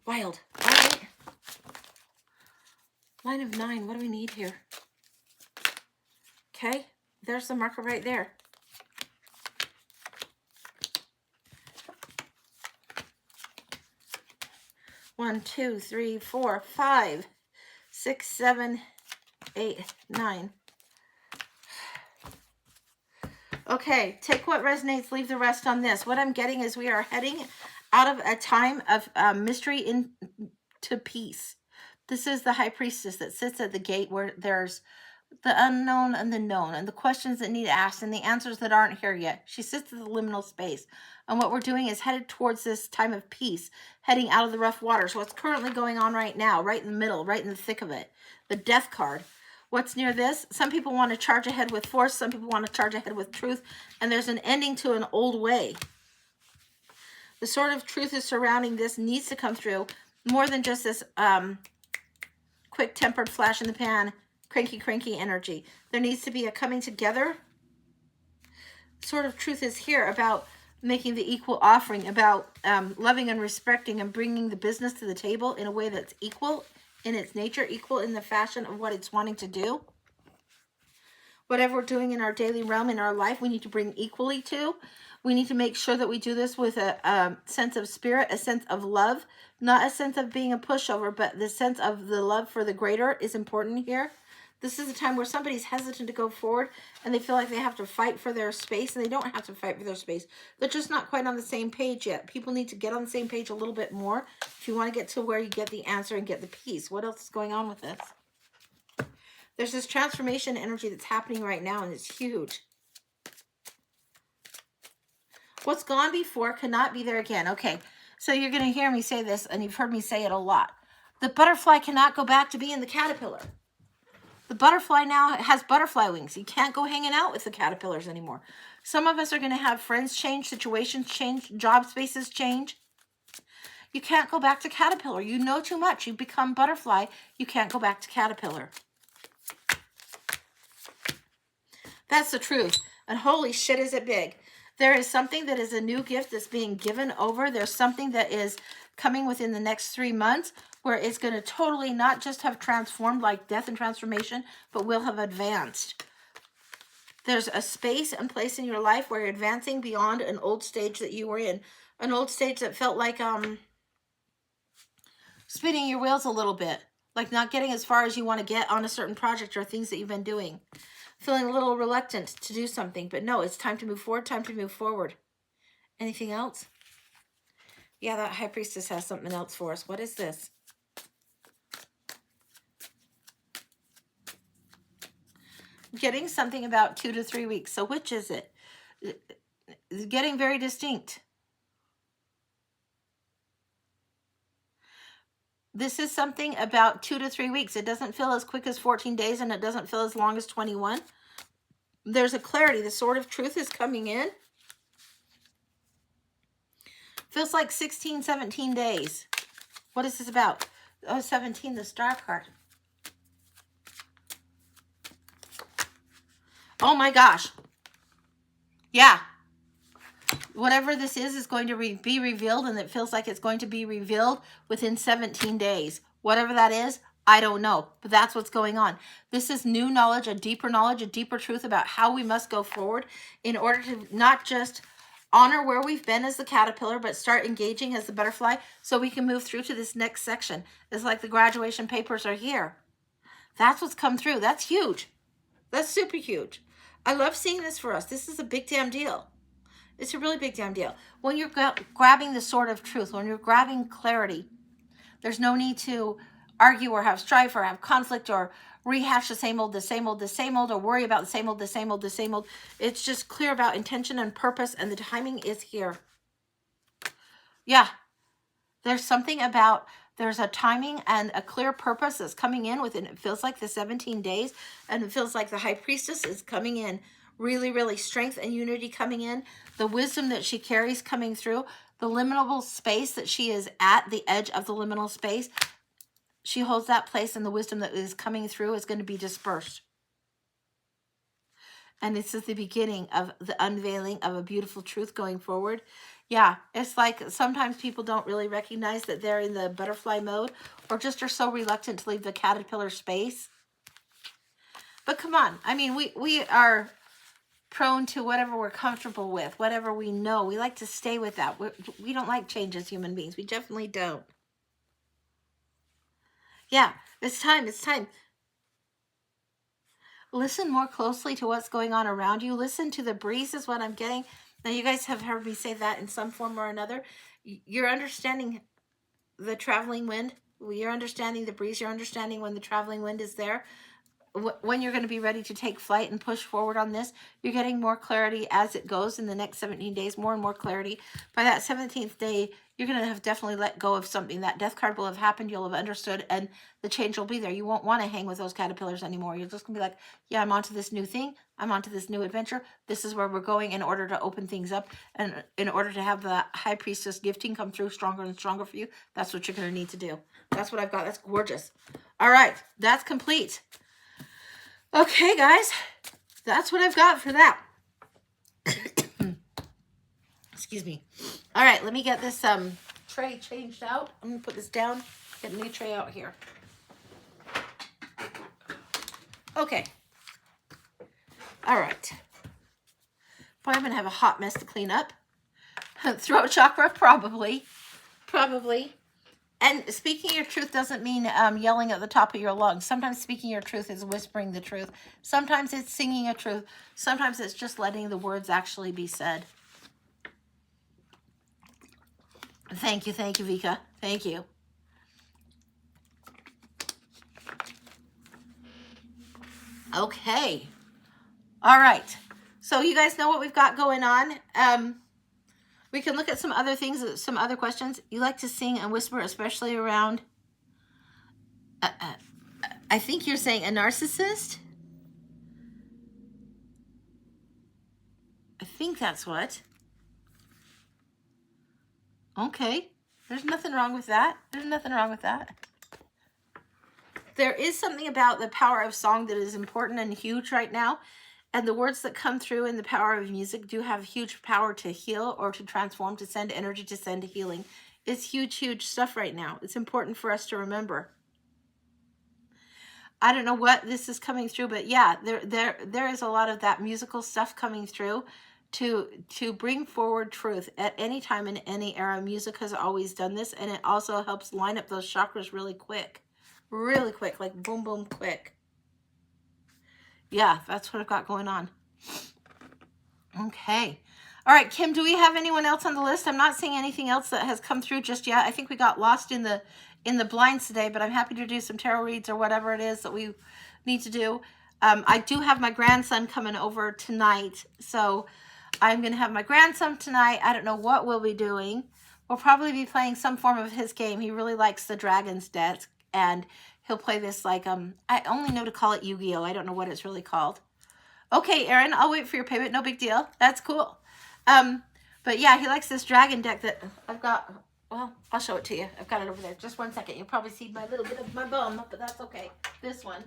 Wild. All right. Line of 9. What do we need here? Okay. There's the marker right there. One, 2, 3, 4, 5, 6, 7, 8, 9. Okay, take what resonates, leave the rest on this. What I'm getting is we are heading out of a time of mystery to peace. This is the high priestess that sits at the gate where there's the unknown and the known, and the questions that need asked and the answers that aren't here yet. She sits at the liminal space. And what we're doing is headed towards this time of peace, heading out of the rough waters. What's currently going on right now, right in the middle, right in the thick of it. The death card. What's near this? Some people want to charge ahead with force. Some people want to charge ahead with truth. And there's an ending to an old way. The sort of truth is surrounding this needs to come through more than just this quick-tempered flash in the pan, cranky energy. There needs to be a coming together. Sort of truth is here about making the equal offering, about loving and respecting and bringing the business to the table in a way that's equal in its nature, equal in the fashion of what it's wanting to do. Whatever we're doing in our daily realm, in our life, we need to bring equally to. We need to make sure that we do this with a sense of spirit, a sense of love, not a sense of being a pushover, but the sense of the love for the greater is important here. This is a time where somebody's hesitant to go forward and they feel like they have to fight for their space, and they don't have to fight for their space. They're just not quite on the same page yet. People need to get on the same page a little bit more if you want to get to where you get the answer and get the peace. What else is going on with this? There's this transformation energy that's happening right now, and it's huge. What's gone before cannot be there again. Okay, so you're going to hear me say this, and you've heard me say it a lot. The butterfly cannot go back to being the caterpillar. The butterfly now has butterfly wings. You can't go hanging out with the caterpillars anymore. Some of us are going to have friends change, situations change, job spaces change. You can't go back to caterpillar. You know too much. You become butterfly. You can't go back to caterpillar. That's the truth. And holy shit, is it big. There is something that is a new gift that's being given over. There's something that is coming within the next 3 months where it's going to totally not just have transformed like death and transformation, but will have advanced. There's a space and place in your life where you're advancing beyond an old stage that you were in. An old stage that felt like spinning your wheels a little bit. Like not getting as far as you want to get on a certain project or things that you've been doing. Feeling a little reluctant to do something. But no, it's time to move forward, time to move forward. Anything else? Yeah, that high priestess has something else for us. What is this? Getting something about 2 to 3 weeks. So which is it? It's getting very distinct. This is something about 2 to 3 weeks. It doesn't feel as quick as 14 days, and it doesn't feel as long as 21. There's a clarity. The sword of truth is coming in. Feels like 16, 17 days. What is this about? Oh, 17, the star card. Oh my gosh. Yeah. Whatever this is going to be revealed, and it feels like it's going to be revealed within 17 days. Whatever that is, I don't know. But that's what's going on. This is new knowledge, a deeper truth about how we must go forward in order to not just honor where we've been as the caterpillar, but start engaging as the butterfly so we can move through to this next section. It's like the graduation papers are here. That's what's come through. That's huge. That's super huge. I love seeing this for us. This is a big damn deal. It's a really big damn deal. When you're grabbing the sword of truth, when you're grabbing clarity, there's no need to argue or have strife or have conflict or rehash the same old, or worry about the same old. It's just clear about intention and purpose, and the timing is here. Yeah. There's something about, there's a timing and a clear purpose that's coming in within, it feels like the 17 days, and it feels like the high priestess is coming in. Really strength and unity coming in. The wisdom that she carries coming through. The liminal space that she is at, the edge of the liminal space. She holds that place, and the wisdom that is coming through is going to be dispersed. And this is the beginning of the unveiling of a beautiful truth going forward. Yeah, it's like sometimes people don't really recognize that they're in the butterfly mode, or just are so reluctant to leave the caterpillar space. But come on, I mean, we are prone to whatever we're comfortable with, whatever we know. We like to stay with that. We don't like change as human beings. We definitely don't. Yeah, it's time. Listen more closely to what's going on around you. Listen to the breeze is what I'm getting. Now, you guys have heard me say that in some form or another. You're understanding the traveling wind. You're understanding the breeze. You're understanding when the traveling wind is there. When you're going to be ready to take flight and push forward on this. You're getting more clarity as it goes in the next 17 days, more and more clarity. By that 17th day, you're going to have definitely let go of something. That death card will have happened. You'll have understood, and the change will be there. You won't want to hang with those caterpillars anymore. You're just going to be like, yeah, I'm onto this new thing. I'm onto this new adventure. This is where we're going in order to open things up and in order to have the high priestess gifting come through stronger and stronger for you. That's what you're going to need to do. That's what I've got. That's gorgeous. All right. That's complete. Okay, guys, that's what I've got for that. Excuse me. All right, let me get this tray changed out. I'm going to put this down, get a new tray out here. Okay. All right. Boy, I'm going to have a hot mess to clean up. Throat chakra, probably. Probably. And speaking your truth doesn't mean yelling at the top of your lungs. Sometimes speaking your truth is whispering the truth. Sometimes it's singing a truth. Sometimes it's just letting the words actually be said. Thank you, Vika. Thank you. Okay. All right. So you guys know what we've got going on. We can look at some other things, some other questions. You like to sing and whisper, especially around, I think you're saying a narcissist? I think that's what. Okay. There's nothing wrong with that. There's nothing wrong with that. There is something about the power of song that is important and huge right now. And the words that come through in the power of music do have huge power to heal or to transform, to send energy, to send healing. It's huge, huge stuff right now. It's important for us to remember. I don't know what this is coming through, but yeah, there is a lot of that musical stuff coming through to bring forward truth at any time in any era. Music has always done this, and it also helps line up those chakras really quick, like boom, boom, quick. Yeah, that's what I've got going on. Okay. All right, Kim, do we have anyone else on the list? I'm not seeing anything else that has come through just yet. I think we got lost in the blinds today, but I'm happy to do some tarot reads or whatever it is that we need to do. I do have my grandson coming over tonight, so I'm going to have my grandson tonight. I don't know what we'll be doing. We'll probably be playing some form of his game. He really likes the Dragon's Desk, and he'll play this like, I only know to call it Yu-Gi-Oh! I don't know what it's really called. Okay, Aaron, I'll wait for your payment. No big deal. That's cool. But yeah, he likes this dragon deck that I've got. Well, I'll show it to you. I've got it over there. Just one second. You'll probably see my little bit of my bum, but that's okay. This one.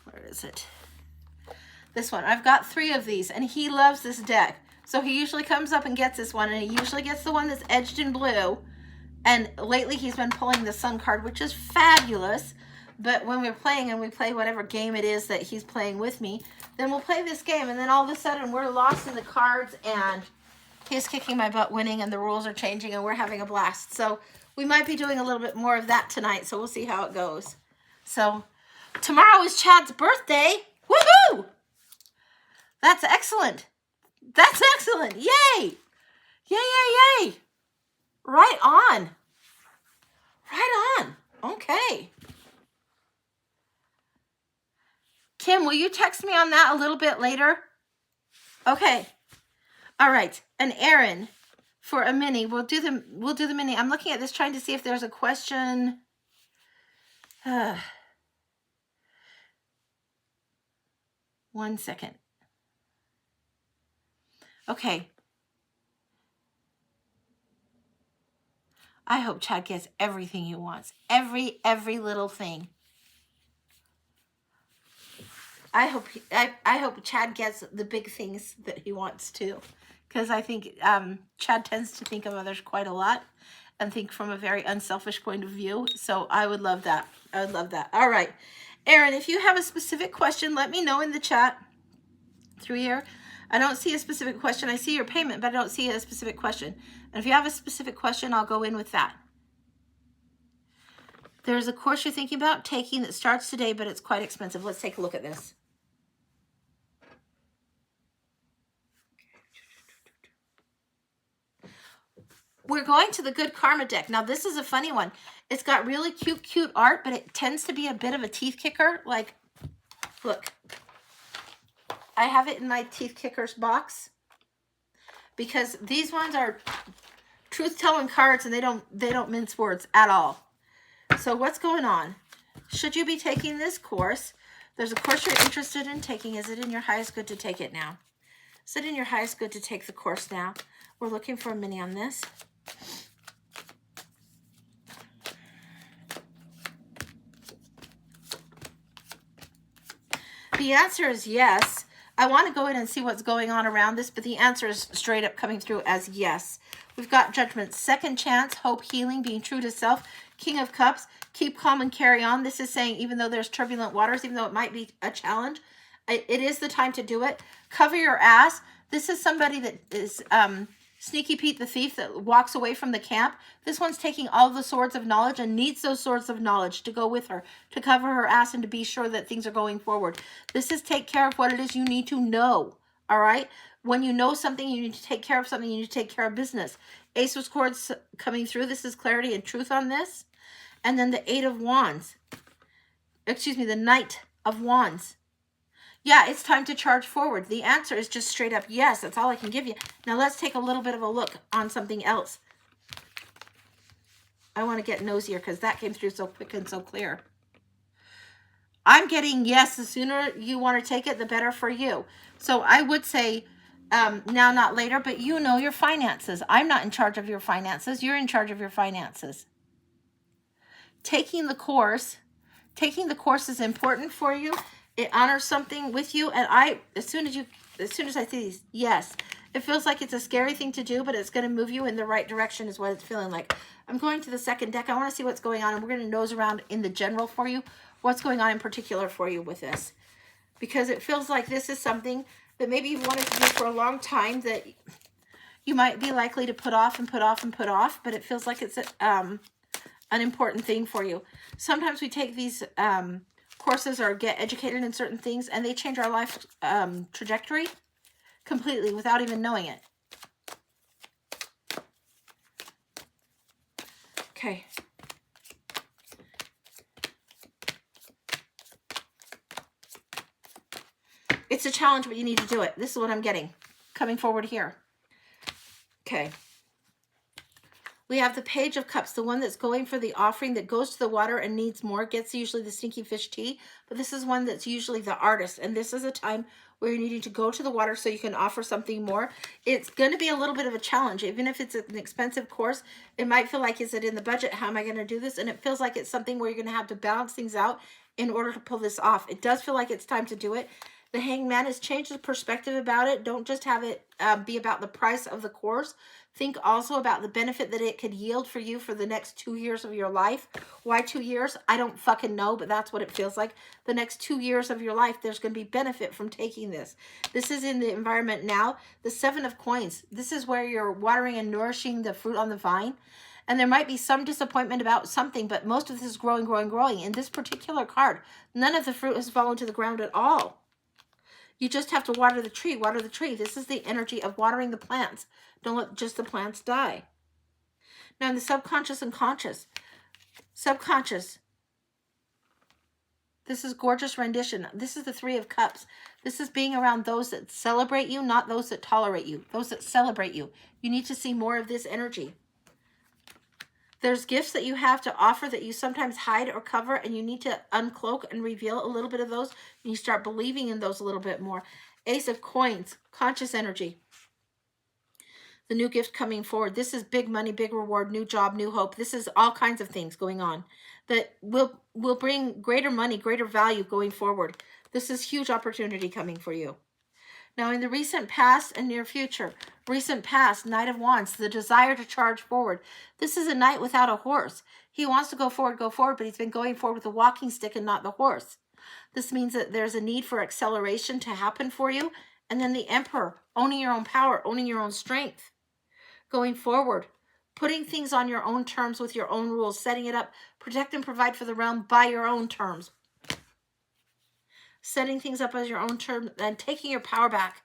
Where is it? This one. I've got 3 of these, and he loves this deck. So he usually comes up and gets this one, and he usually gets the one that's edged in blue. And lately he's been pulling the Sun card, which is fabulous. But when we're playing and we play whatever game it is that he's playing with me, then we'll play this game, and then all of a sudden we're lost in the cards, and he's kicking my butt winning, and the rules are changing, and we're having a blast. So we might be doing a little bit more of that tonight, so we'll see how it goes. So tomorrow is Chad's birthday. Woohoo! That's excellent. That's excellent. Yay! Yay, yay, yay. Right on. Right on. Okay. Kim, will you text me on that a little bit later? Okay. All right. And Aaron, for a mini, we'll do the mini. I'm looking at this trying to see if there's a question. One second. Okay. I hope Chad gets everything he wants. Every little thing. I hope Chad gets the big things that he wants to, because I think Chad tends to think of others quite a lot and think from a very unselfish point of view. So I would love that. I would love that. All right. Aaron, if you have a specific question, let me know in the chat through here. I don't see a specific question. I see your payment, but I don't see a specific question. And if you have a specific question, I'll go in with that. There's a course you're thinking about taking that starts today, but it's quite expensive. Let's take a look at this. We're going to the Good Karma deck. Now, this is a funny one. It's got really cute art, but it tends to be a bit of a teeth kicker. Like, look. I have it in my teeth kickers box because these ones are truth-telling cards, and they don't mince words at all. So what's going on? Should you be taking this course? There's a course you're interested in taking. Is it in your highest good to take it now? Is it in your highest good to take the course now? We're looking for a mini on this. The answer is yes. I want to go in and see what's going on around this, but the answer is straight up coming through as yes. We've got Judgment, second chance, hope, healing, being true to self, King of Cups, keep calm and carry on. This is saying even though there's turbulent waters, even though it might be a challenge, it is the time to do it. Cover your ass. This is somebody that is Sneaky Pete the thief that walks away from the camp. This one's taking all the swords of knowledge and needs those swords of knowledge to go with her, to cover her ass and to be sure that things are going forward. This is take care of what it is you need to know, all right? When you know something, you need to take care of something, you need to take care of business. Ace of Swords coming through. This is clarity and truth on this. And then the Eight of Wands. Excuse me, the Knight of Wands. Yeah, it's time to charge forward. The answer is just straight up yes. That's all I can give you. Now let's take a little bit of a look on something else. I want to get nosier because that came through so quick and so clear. I'm getting yes. The sooner you want to take it, the better for you. So I would say now, not later, but you know your finances. I'm not in charge of your finances. You're in charge of your finances. Taking the course is important for you. It honors something with you, and as soon as I see these, yes, it feels like it's a scary thing to do, but it's going to move you in the right direction is what it's feeling like. I'm going to the second deck. I want to see what's going on, and we're going to nose around in the general for you, what's going on in particular for you with this, because it feels like this is something that maybe you've wanted to do for a long time that you might be likely to put off and put off and put off, but it feels like it's an important thing for you. Sometimes we take these courses or get educated in certain things, and they change our life trajectory completely without even knowing it. Okay. It's a challenge, but you need to do it. This is what I'm getting coming forward here. Okay. We have the Page of Cups, the one that's going for the offering, that goes to the water and needs more, gets usually the stinky fish tea. But this is one that's usually the artist. And this is a time where you're needing to go to the water so you can offer something more. It's going to be a little bit of a challenge. Even if it's an expensive course, it might feel like, is it in the budget? How am I going to do this? And it feels like it's something where you're going to have to balance things out in order to pull this off. It does feel like it's time to do it. The Hanged Man has changed his perspective about it. Don't just have it be about the price of the course. Think also about the benefit that it could yield for you for the next 2 years of your life. Why 2 years? I don't fucking know, but that's what it feels like. The next 2 years of your life, there's going to be benefit from taking this. This is in the environment now. The Seven of Coins. This is where you're watering and nourishing the fruit on the vine. And there might be some disappointment about something, but most of this is growing, growing, growing. In this particular card, none of the fruit has fallen to the ground at all. You just have to water the tree, water the tree. This is the energy of watering the plants. Don't let just the plants die. Now in the subconscious and conscious. Subconscious. This is gorgeous rendition. This is the Three of Cups. This is being around those that celebrate you, not those that tolerate you. Those that celebrate you. You need to see more of this energy. There's gifts that you have to offer that you sometimes hide or cover, and you need to uncloak and reveal a little bit of those, and you start believing in those a little bit more. Ace of Coins, conscious energy. The new gift coming forward. This is big money, big reward, new job, new hope. This is all kinds of things going on that will bring greater money, greater value going forward. This is huge opportunity coming for you. Now, in the recent past and near future, recent past, Knight of Wands, the desire to charge forward. This is a knight without a horse. He wants to go forward, but he's been going forward with a walking stick and not the horse. This means that there's a need for acceleration to happen for you. And then the Emperor, owning your own power, owning your own strength, going forward, putting things on your own terms with your own rules, setting it up, protect and provide for the realm by your own terms. Setting things up as your own term and taking your power back.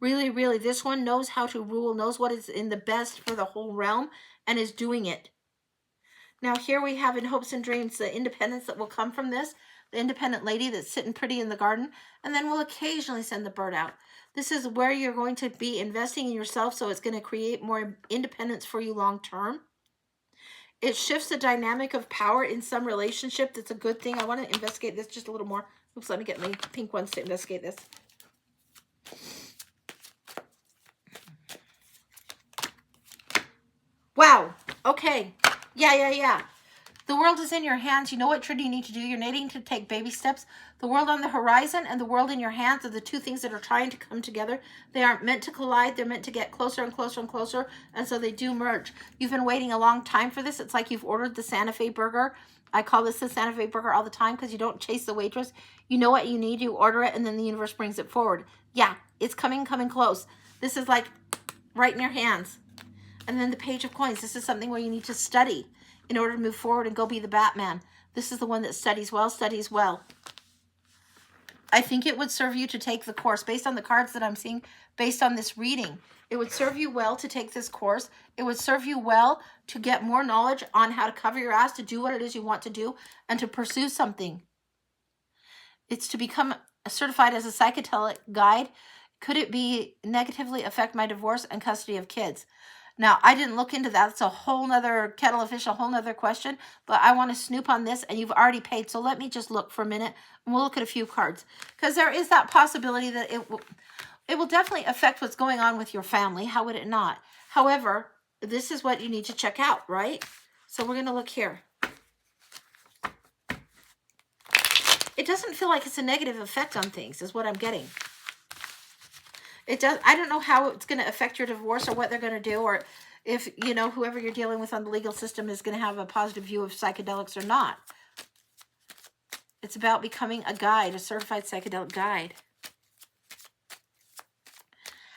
Really, really, this one knows how to rule, knows what is in the best for the whole realm, and is doing it. Now here we have in hopes and dreams the independence that will come from this, the independent lady that's sitting pretty in the garden, and then we'll occasionally send the bird out. This is where you're going to be investing in yourself, so it's going to create more independence for you long term. It shifts the dynamic of power in some relationship. That's a good thing. I want to investigate this just a little more. Oops, let me get my pink ones to investigate this. Wow. Okay. Yeah. The world is in your hands. You know what, Trudy, you need to do? You're needing to take baby steps. The world on the horizon and the world in your hands are the two things that are trying to come together. They aren't meant to collide. They're meant to get closer and closer and closer. And so they do merge. You've been waiting a long time for this. It's like you've ordered the Santa Fe burger. I call this the Santa Fe burger all the time because you don't chase the waitress. You know what you need. You order it and then the universe brings it forward. Yeah, it's coming close. This is like right in your hands. And then the Page of Coins. This is something where you need to study in order to move forward and go be the Batman. This is the one that studies well. I think it would serve you to take the course based on the cards that I'm seeing, based on this reading. It would serve you well to take this course. It would serve you well to get more knowledge on how to cover your ass, to do what it is you want to do, and to pursue something. It's to become certified as a psychedelic guide. Could it be negatively affect my divorce and custody of kids? Now, I didn't look into that. It's a whole nother kettle of fish, a whole nother question. But I want to snoop on this, and you've already paid. So let me just look for a minute, and we'll look at a few cards. Because there is that possibility that it will definitely affect what's going on with your family. How would it not? However, this is what you need to check out, right? So we're going to look here. It doesn't feel like it's a negative effect on things, is what I'm getting. It does. I don't know how it's going to affect your divorce or what they're going to do, or if, you know, whoever you're dealing with on the legal system is going to have a positive view of psychedelics or not. It's about becoming a guide, a certified psychedelic guide.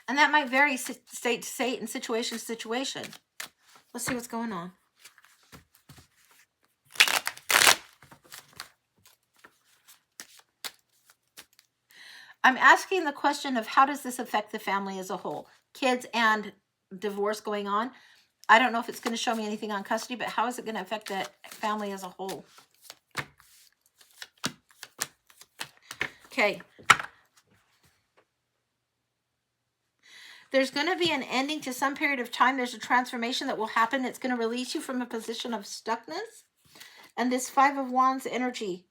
And that might vary state to state and situation to situation. Let's see what's going on. I'm asking the question of how does this affect the family as a whole? Kids and divorce going on. I don't know if it's going to show me anything on custody, but how is it going to affect the family as a whole? Okay. There's going to be an ending to some period of time. There's a transformation that will happen. It's going to release you from a position of stuckness. And this Five of Wands energy.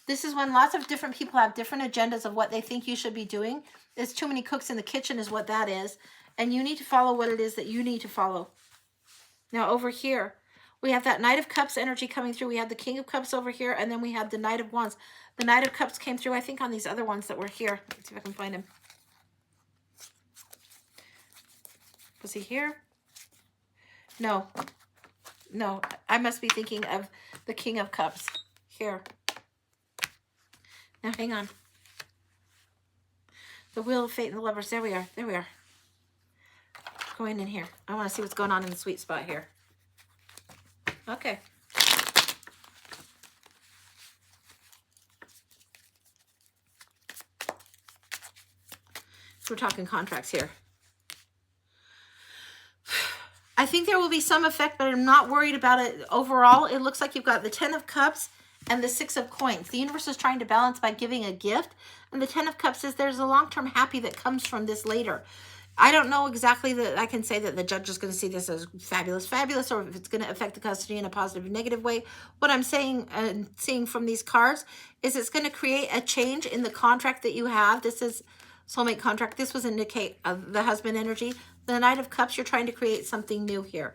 This is when lots of different people have different agendas of what they think you should be doing. There's too many cooks in the kitchen is what that is. And you need to follow what it is that you need to follow. Now over here, we have that Knight of Cups energy coming through. We have the King of Cups over here. And then we have the Knight of Wands. The Knight of Cups came through, I think, on these other ones that were here. Let's see if I can find him. Was he here? No. No, I must be thinking of the King of Cups. Here. Now, hang on. The Wheel of Fate and the Lovers. There we are. There we are. Going in here. I want to see what's going on in the sweet spot here. Okay. So we're talking contracts here. I think there will be some effect, but I'm not worried about it overall. It looks like you've got the Ten of Cups and the Six of Coins. The universe is trying to balance by giving a gift. And the Ten of Cups says there's a long-term happy that comes from this later. I don't know exactly that I can say that the judge is going to see this as fabulous, or if it's going to affect the custody in a positive, negative way. What I'm saying and seeing from these cards is it's going to create a change in the contract that you have. This is soulmate contract. This was indicate the husband energy. The Knight of Cups, you're trying to create something new here.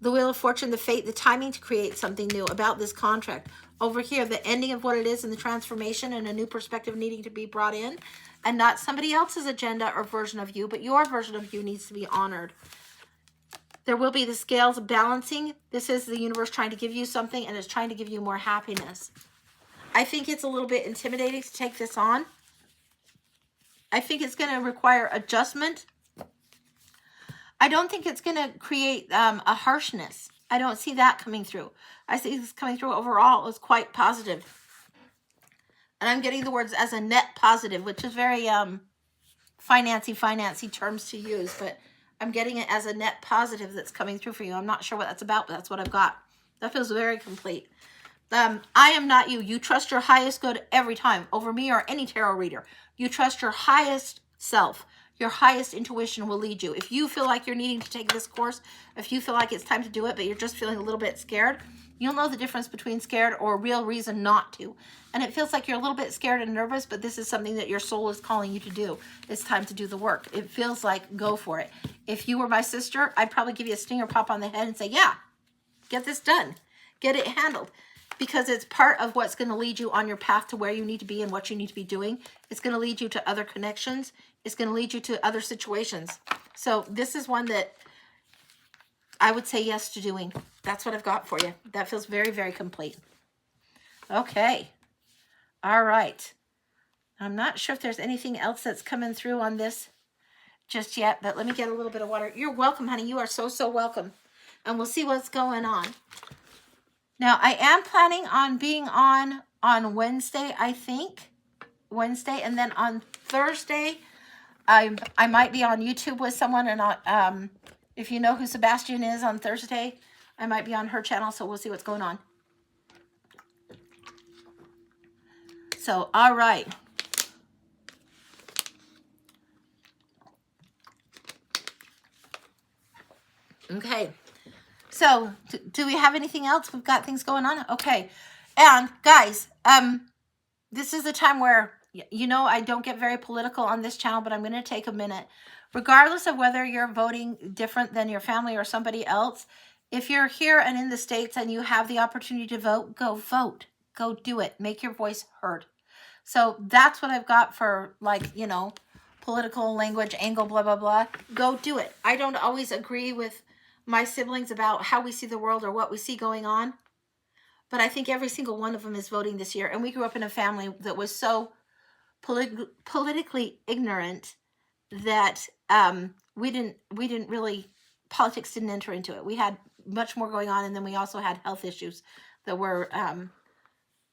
The Wheel of Fortune, the fate, the timing to create something new about this contract. Over here, the ending of what it is and the transformation and a new perspective needing to be brought in. And not somebody else's agenda or version of you, but your version of you needs to be honored. There will be the scales balancing. This is the universe trying to give you something, and it's trying to give you more happiness. I think it's a little bit intimidating to take this on. I think it's going to require adjustment. I don't think it's going to create a harshness. I don't see that coming through. I see this coming through overall as quite positive. And I'm getting the words as a net positive, which is very financy terms to use, but I'm getting it as a net positive that's coming through for you. I'm not sure what that's about, but that's what I've got. That feels very complete. I am not you. You trust your highest good every time over me or any tarot reader. You trust your highest self. Your highest intuition will lead you. If you feel like you're needing to take this course, if you feel like it's time to do it, but you're just feeling a little bit scared, you'll know the difference between scared or real reason not to. And it feels like you're a little bit scared and nervous, but this is something that your soul is calling you to do. It's time to do the work. It feels like go for it. If you were my sister, I'd probably give you a stinger pop on the head and say, yeah, get this done. Get it handled. Because it's part of what's going to lead you on your path to where you need to be and what you need to be doing. It's going to lead you to other connections. It's going to lead you to other situations. So this is one that I would say yes to doing. That's what I've got for you. That feels very, very complete. Okay. All right. I'm not sure if there's anything else that's coming through on this just yet, but let me get a little bit of water. You're welcome, honey. You are so, so welcome. And we'll see what's going on. Now, I am planning on being on Wednesday, I think. Wednesday. And then on Thursday, I might be on YouTube with someone. And if you know who Sebastian is on Thursday, I might be on her channel. So we'll see what's going on. So, all right. Okay. So, do we have anything else? We've got things going on. Okay. And guys, this is the time where, you know, I don't get very political on this channel, but I'm going to take a minute. Regardless of whether you're voting different than your family or somebody else, if you're here and in the States and you have the opportunity to vote, go vote. Go do it. Make your voice heard. So that's what I've got for, like, you know, political language, angle, blah, blah, blah. Go do it. I don't always agree with my siblings about how we see the world or what we see going on. But I think every single one of them is voting this year. And we grew up in a family that was so politically ignorant that we didn't really, politics didn't enter into it. We had much more going on. And then we also had health issues that were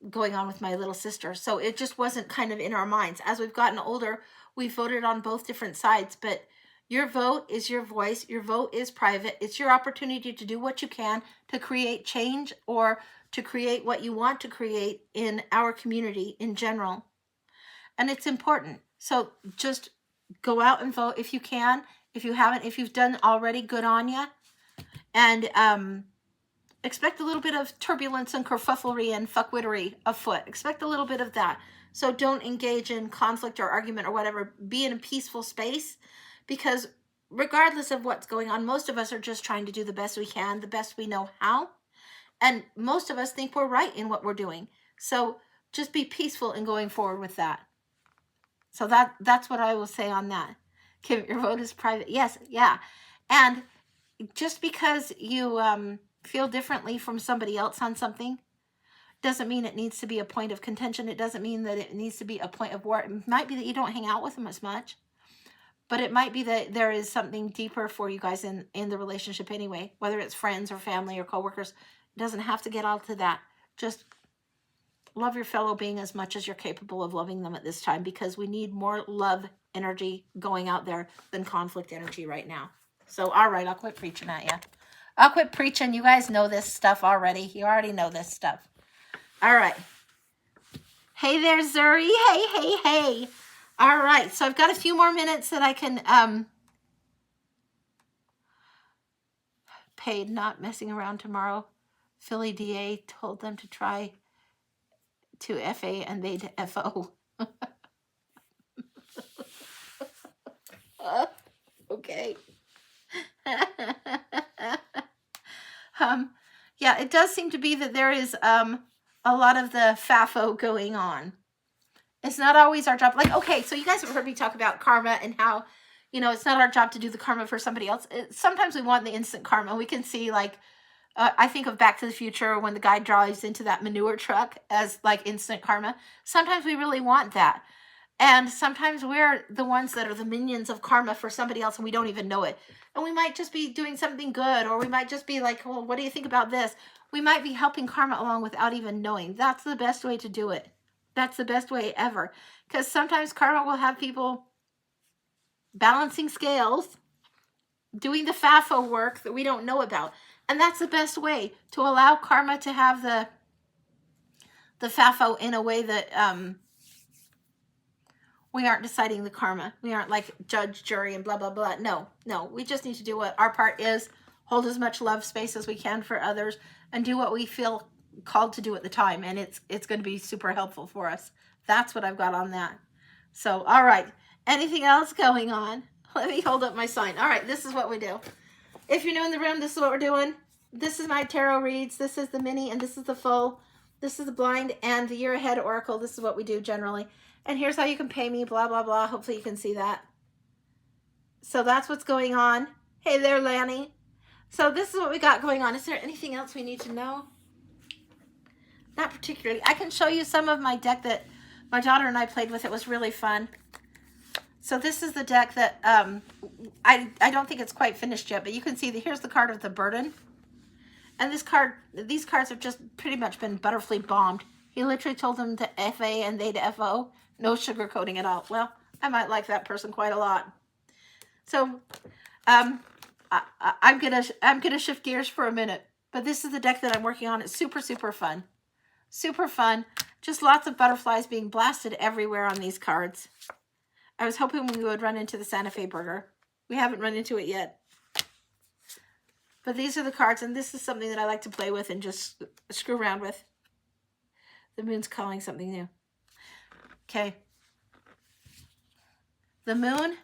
going on with my little sister. So it just wasn't kind of in our minds. As we've gotten older, we voted on both different sides. But your vote is your voice. Your vote is private. It's your opportunity to do what you can to create change or to create what you want to create in our community in general. And it's important. So just go out and vote if you can. If you haven't, if you've done already, good on you. And expect a little bit of turbulence and kerfufflery and fuckwittery afoot. Expect a little bit of that. So don't engage in conflict or argument or whatever. Be in a peaceful space, because regardless of what's going on, most of us are just trying to do the best we can, the best we know how. And most of us think we're right in what we're doing. So just be peaceful in going forward with that. So that's what I will say on that. Kim, your vote is private. Yes, yeah. And just because you feel differently from somebody else on something doesn't mean it needs to be a point of contention. It doesn't mean that it needs to be a point of war. It might be that you don't hang out with them as much. But it might be that there is something deeper for you guys in the relationship anyway, whether it's friends or family or coworkers. It doesn't have to get all to that. Just love your fellow being as much as you're capable of loving them at this time, because we need more love energy going out there than conflict energy right now. So, all right, I'll quit preaching at you. I'll quit preaching. You guys know this stuff already. You already know this stuff. All right. Hey there, Zuri. Hey, hey, hey. All right. So I've got a few more minutes that I can paid, not messing around tomorrow. Philly DA told them to try to FA and they to FO. Okay. Yeah, it does seem to be that there is a lot of the FAFO going on. It's not always our job. Like, okay, so you guys have heard me talk about karma and how, you know, it's not our job to do the karma for somebody else. Sometimes we want the instant karma. We can see, like, I think of Back to the Future when the guy drives into that manure truck as, like, instant karma. Sometimes we really want that. And sometimes we're the ones that are the minions of karma for somebody else and we don't even know it. And we might just be doing something good, or we might just be like, well, what do you think about this? We might be helping karma along without even knowing. That's the best way to do it. That's the best way ever. Because sometimes karma will have people balancing scales, doing the FAFO work that we don't know about. And that's the best way to allow karma to have the FAFO in a way that we aren't deciding the karma. We aren't like judge, jury, and blah, blah, blah. No. We just need to do what our part is, hold as much love space as we can for others, and do what we feel called to do at the time. And it's going to be super helpful for us. That's what I've got on that. So, all right. Anything else going on? Let me hold up my sign. All right, this is what we do. If you're new in the room, this is what we're doing. This is my tarot reads. This is the mini, and this is the full. This is the blind and the year ahead oracle. This is what we do generally. And here's how you can pay me, blah, blah, blah. Hopefully you can see that. So that's what's going on. Hey there, Lanny. So this is what we got going on. Is there anything else we need to know? Not particularly. I can show you some of my deck that my daughter and I played with. It was really fun. So this is the deck that I don't think it's quite finished yet, but you can see that here's the card of the burden. And these cards have just pretty much been butterfly bombed. He literally told them to FA and they to FO. No sugarcoating at all. Well, I might like that person quite a lot. So I'm gonna shift gears for a minute. But this is the deck that I'm working on. It's super, super fun. Super fun. Just lots of butterflies being blasted everywhere on these cards. I was hoping we would run into the Santa Fe burger. We haven't run into it yet. But these are the cards, and this is something that I like to play with and just screw around with. The moon's calling something new. Okay. The moon,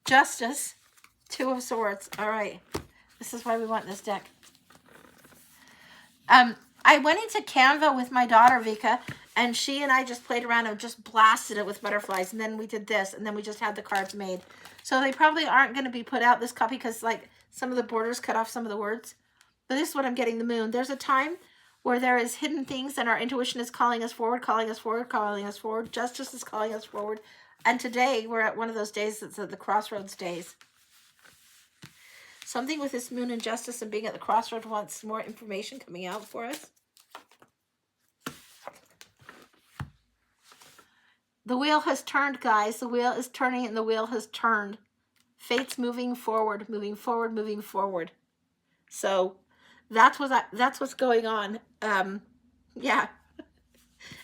justice, 2 of swords. All right. This is why we want this deck. I went into Canva with my daughter, Vika, and she and I just played around and just blasted it with butterflies. And then we did this, and then we just had the cards made. So they probably aren't going to be put out this copy because like some of the borders cut off some of the words. But this is what I'm getting, the moon. There's a time where there is hidden things and our intuition is calling us forward, calling us forward, calling us forward. Justice is calling us forward. And today we're at one of those days that's at the crossroads days. Something with this moon and justice and being at the crossroads wants more information coming out for us. The wheel has turned, guys. The wheel is turning and the wheel has turned. Fate's moving forward, moving forward, moving forward. So that's what's going on. Yeah.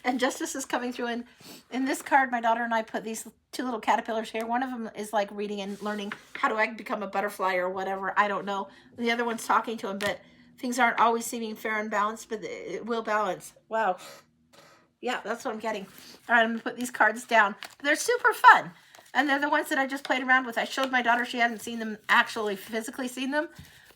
And justice is coming through. And in this card, my daughter and I put these 2 little caterpillars here. One of them is like reading and learning how do I become a butterfly or whatever. I don't know. The other one's talking to him, but things aren't always seeming fair and balanced, but it will balance. Wow. Yeah, that's what I'm getting. All right, I'm going to put these cards down. But they're super fun. And they're the ones that I just played around with. I showed my daughter. She hadn't seen them, actually physically seen them.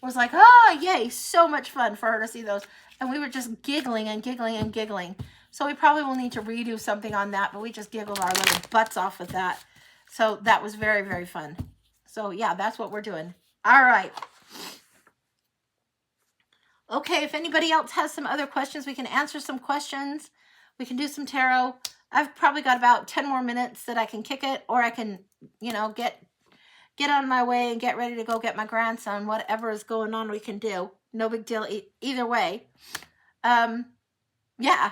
I was like, oh, yay. So much fun for her to see those. And we were just giggling and giggling and giggling. So we probably will need to redo something on that. But we just giggled our little butts off with that. So that was very, very fun. So, yeah, that's what we're doing. All right. Okay, if anybody else has some other questions, we can answer some questions. We can do some tarot. I've probably got about 10 more minutes that I can kick it, or I can, you know, get on my way and get ready to go get my grandson. Whatever is going on, we can do. No big deal either way. Yeah.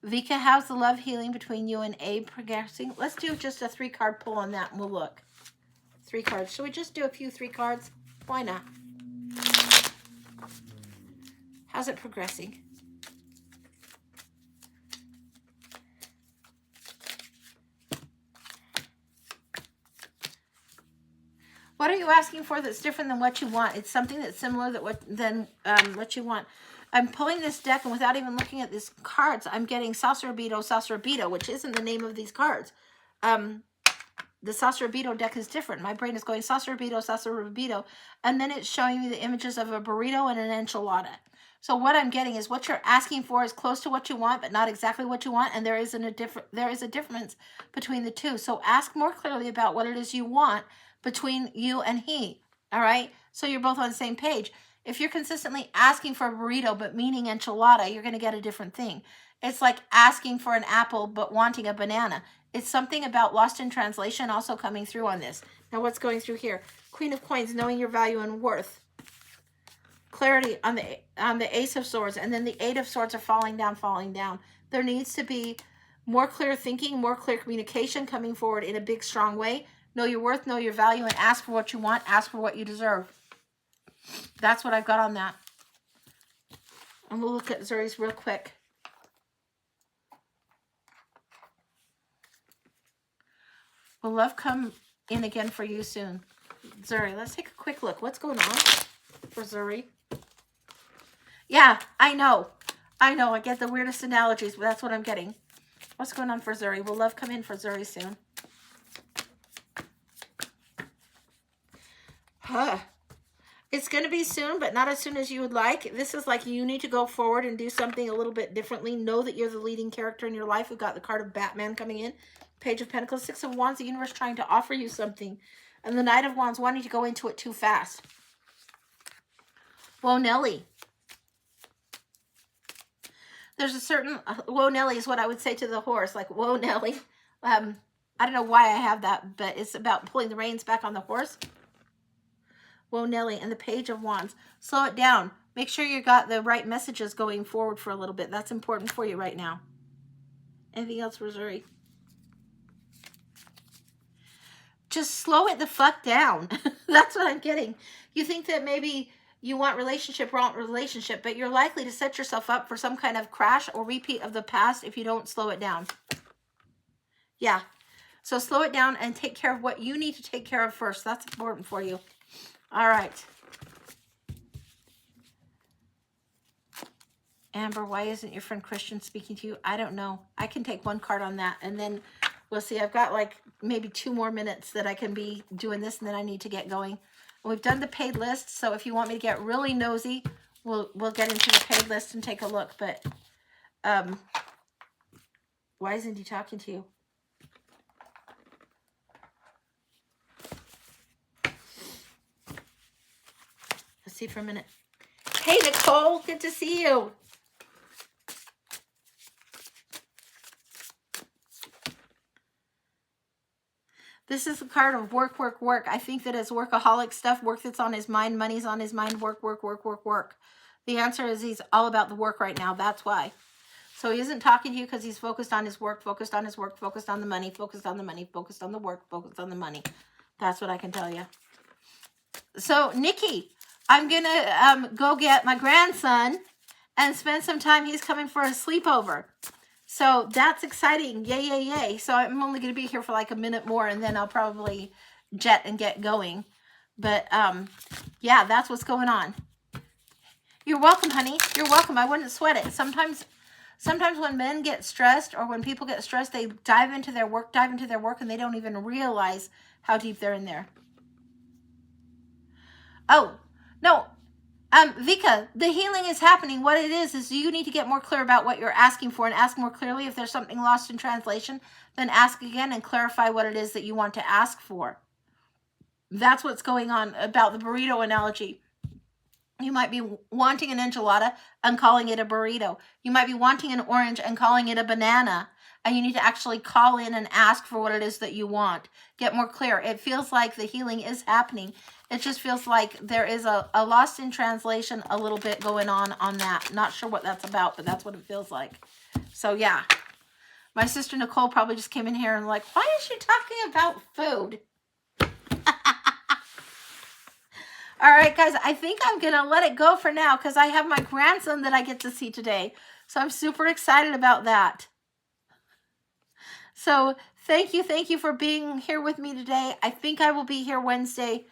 Vika, how's the love healing between you and Abe progressing? Let's do just a 3-card pull on that and we'll look. 3 cards. Should we just do a few 3 cards? Why not? How's it progressing? What are you asking for that's different than what you want? It's something that's similar than what you want. I'm pulling this deck, and without even looking at these cards, I'm getting Sasrabito, which isn't the name of these cards. The Sasrabito deck is different. My brain is going Sasrabito, and then it's showing me the images of a burrito and an enchilada. So what I'm getting is what you're asking for is close to what you want, but not exactly what you want, and there is a difference between the two. So ask more clearly about what it is you want between you and he, all right? So you're both on the same page. If you're consistently asking for a burrito but meaning enchilada, you're going to get a different thing. It's like asking for an apple but wanting a banana. It's something about lost in translation also coming through on this. Now what's going through here? Queen of Coins, knowing your value and worth. Clarity on the Ace of Swords, and then the 8 of Swords are falling down. There needs to be More clear thinking, more clear communication coming forward in a big, strong way. Know your worth, know your value, and ask for what you want. Ask for what you deserve. That's what I've got on that. And we'll look at Zuri's real quick. Will love come in again for you soon? Zuri, let's take a quick look. What's going on for Zuri? Yeah, I know. I know. I get the weirdest analogies, but that's what I'm getting. What's going on for Zuri? Will love come in for Zuri soon? Huh. It's going to be soon, but not as soon as you would like. This is like you need to go forward and do something a little bit differently. Know that you're the leading character in your life. We've got the card of Batman coming in. Page of Pentacles, Six of Wands, the universe trying to offer you something. And the Knight of Wands wanting to go into it too fast. Whoa, Nelly. There's a certain, whoa, Nelly is what I would say to the horse. Like, whoa, Nelly. I don't know why I have that, but it's about pulling the reins back on the horse. Whoa, Nelly, and the Page of Wands. Slow it down. Make sure you got the right messages going forward for a little bit. That's important for you right now. Anything else, Zuri? Just slow it the fuck down. That's what I'm getting. You think that maybe you want relationship, but you're likely to set yourself up for some kind of crash or repeat of the past if you don't slow it down. Yeah. So slow it down and take care of what you need to take care of first. That's important for you. All right. Amber, why isn't your friend Christian speaking to you? I don't know. I can take one card on that, and then we'll see. I've got like maybe 2 more minutes that I can be doing this, and then I need to get going. We've done the paid list, so if you want me to get really nosy, we'll get into the paid list and take a look. But why isn't he talking to you? Let's see for a minute. Hey, Nicole, good to see you. This is the card of work, work, work. I think that it's workaholic stuff, work that's on his mind, money's on his mind, work, work, work, work, work. The answer is he's all about the work right now. That's why. So he isn't talking to you because he's focused on his work, focused on his work, focused on the money, focused on the money, focused on the work, focused on the money. That's what I can tell you. So, Nikki, I'm going to go get my grandson and spend some time. He's coming for a sleepover. So that's exciting. Yay, yay, yay. So I'm only going to be here for like a minute more, and then I'll probably jet and get going. But yeah, that's what's going on. You're welcome, honey. You're welcome. I wouldn't sweat it. Sometimes when men get stressed or when people get stressed, they dive into their work, and they don't even realize how deep they're in there. Oh, no. Vika, the healing is happening. What it is you need to get more clear about what you're asking for and ask more clearly. If there's something lost in translation, then ask again and clarify what it is that you want to ask for. That's what's going on about the burrito analogy. You might be wanting an enchilada and calling it a burrito. You might be wanting an orange and calling it a banana. And you need to actually call in and ask for what it is that you want. Get more clear. It feels like the healing is happening. It just feels like there is a lost in translation a little bit going on that. Not sure what that's about, but that's what it feels like. So, yeah. My sister Nicole probably just came in here and like, why is she talking about food? All right, guys, I think I'm going to let it go for now because I have my grandson that I get to see today. So I'm super excited about that. So thank you for being here with me today. I think I will be here Wednesday.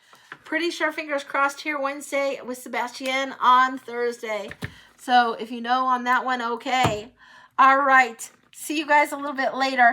Pretty sure, fingers crossed, here Wednesday with Sebastian on Thursday. So if you know on that one, okay. All right. See you guys a little bit later.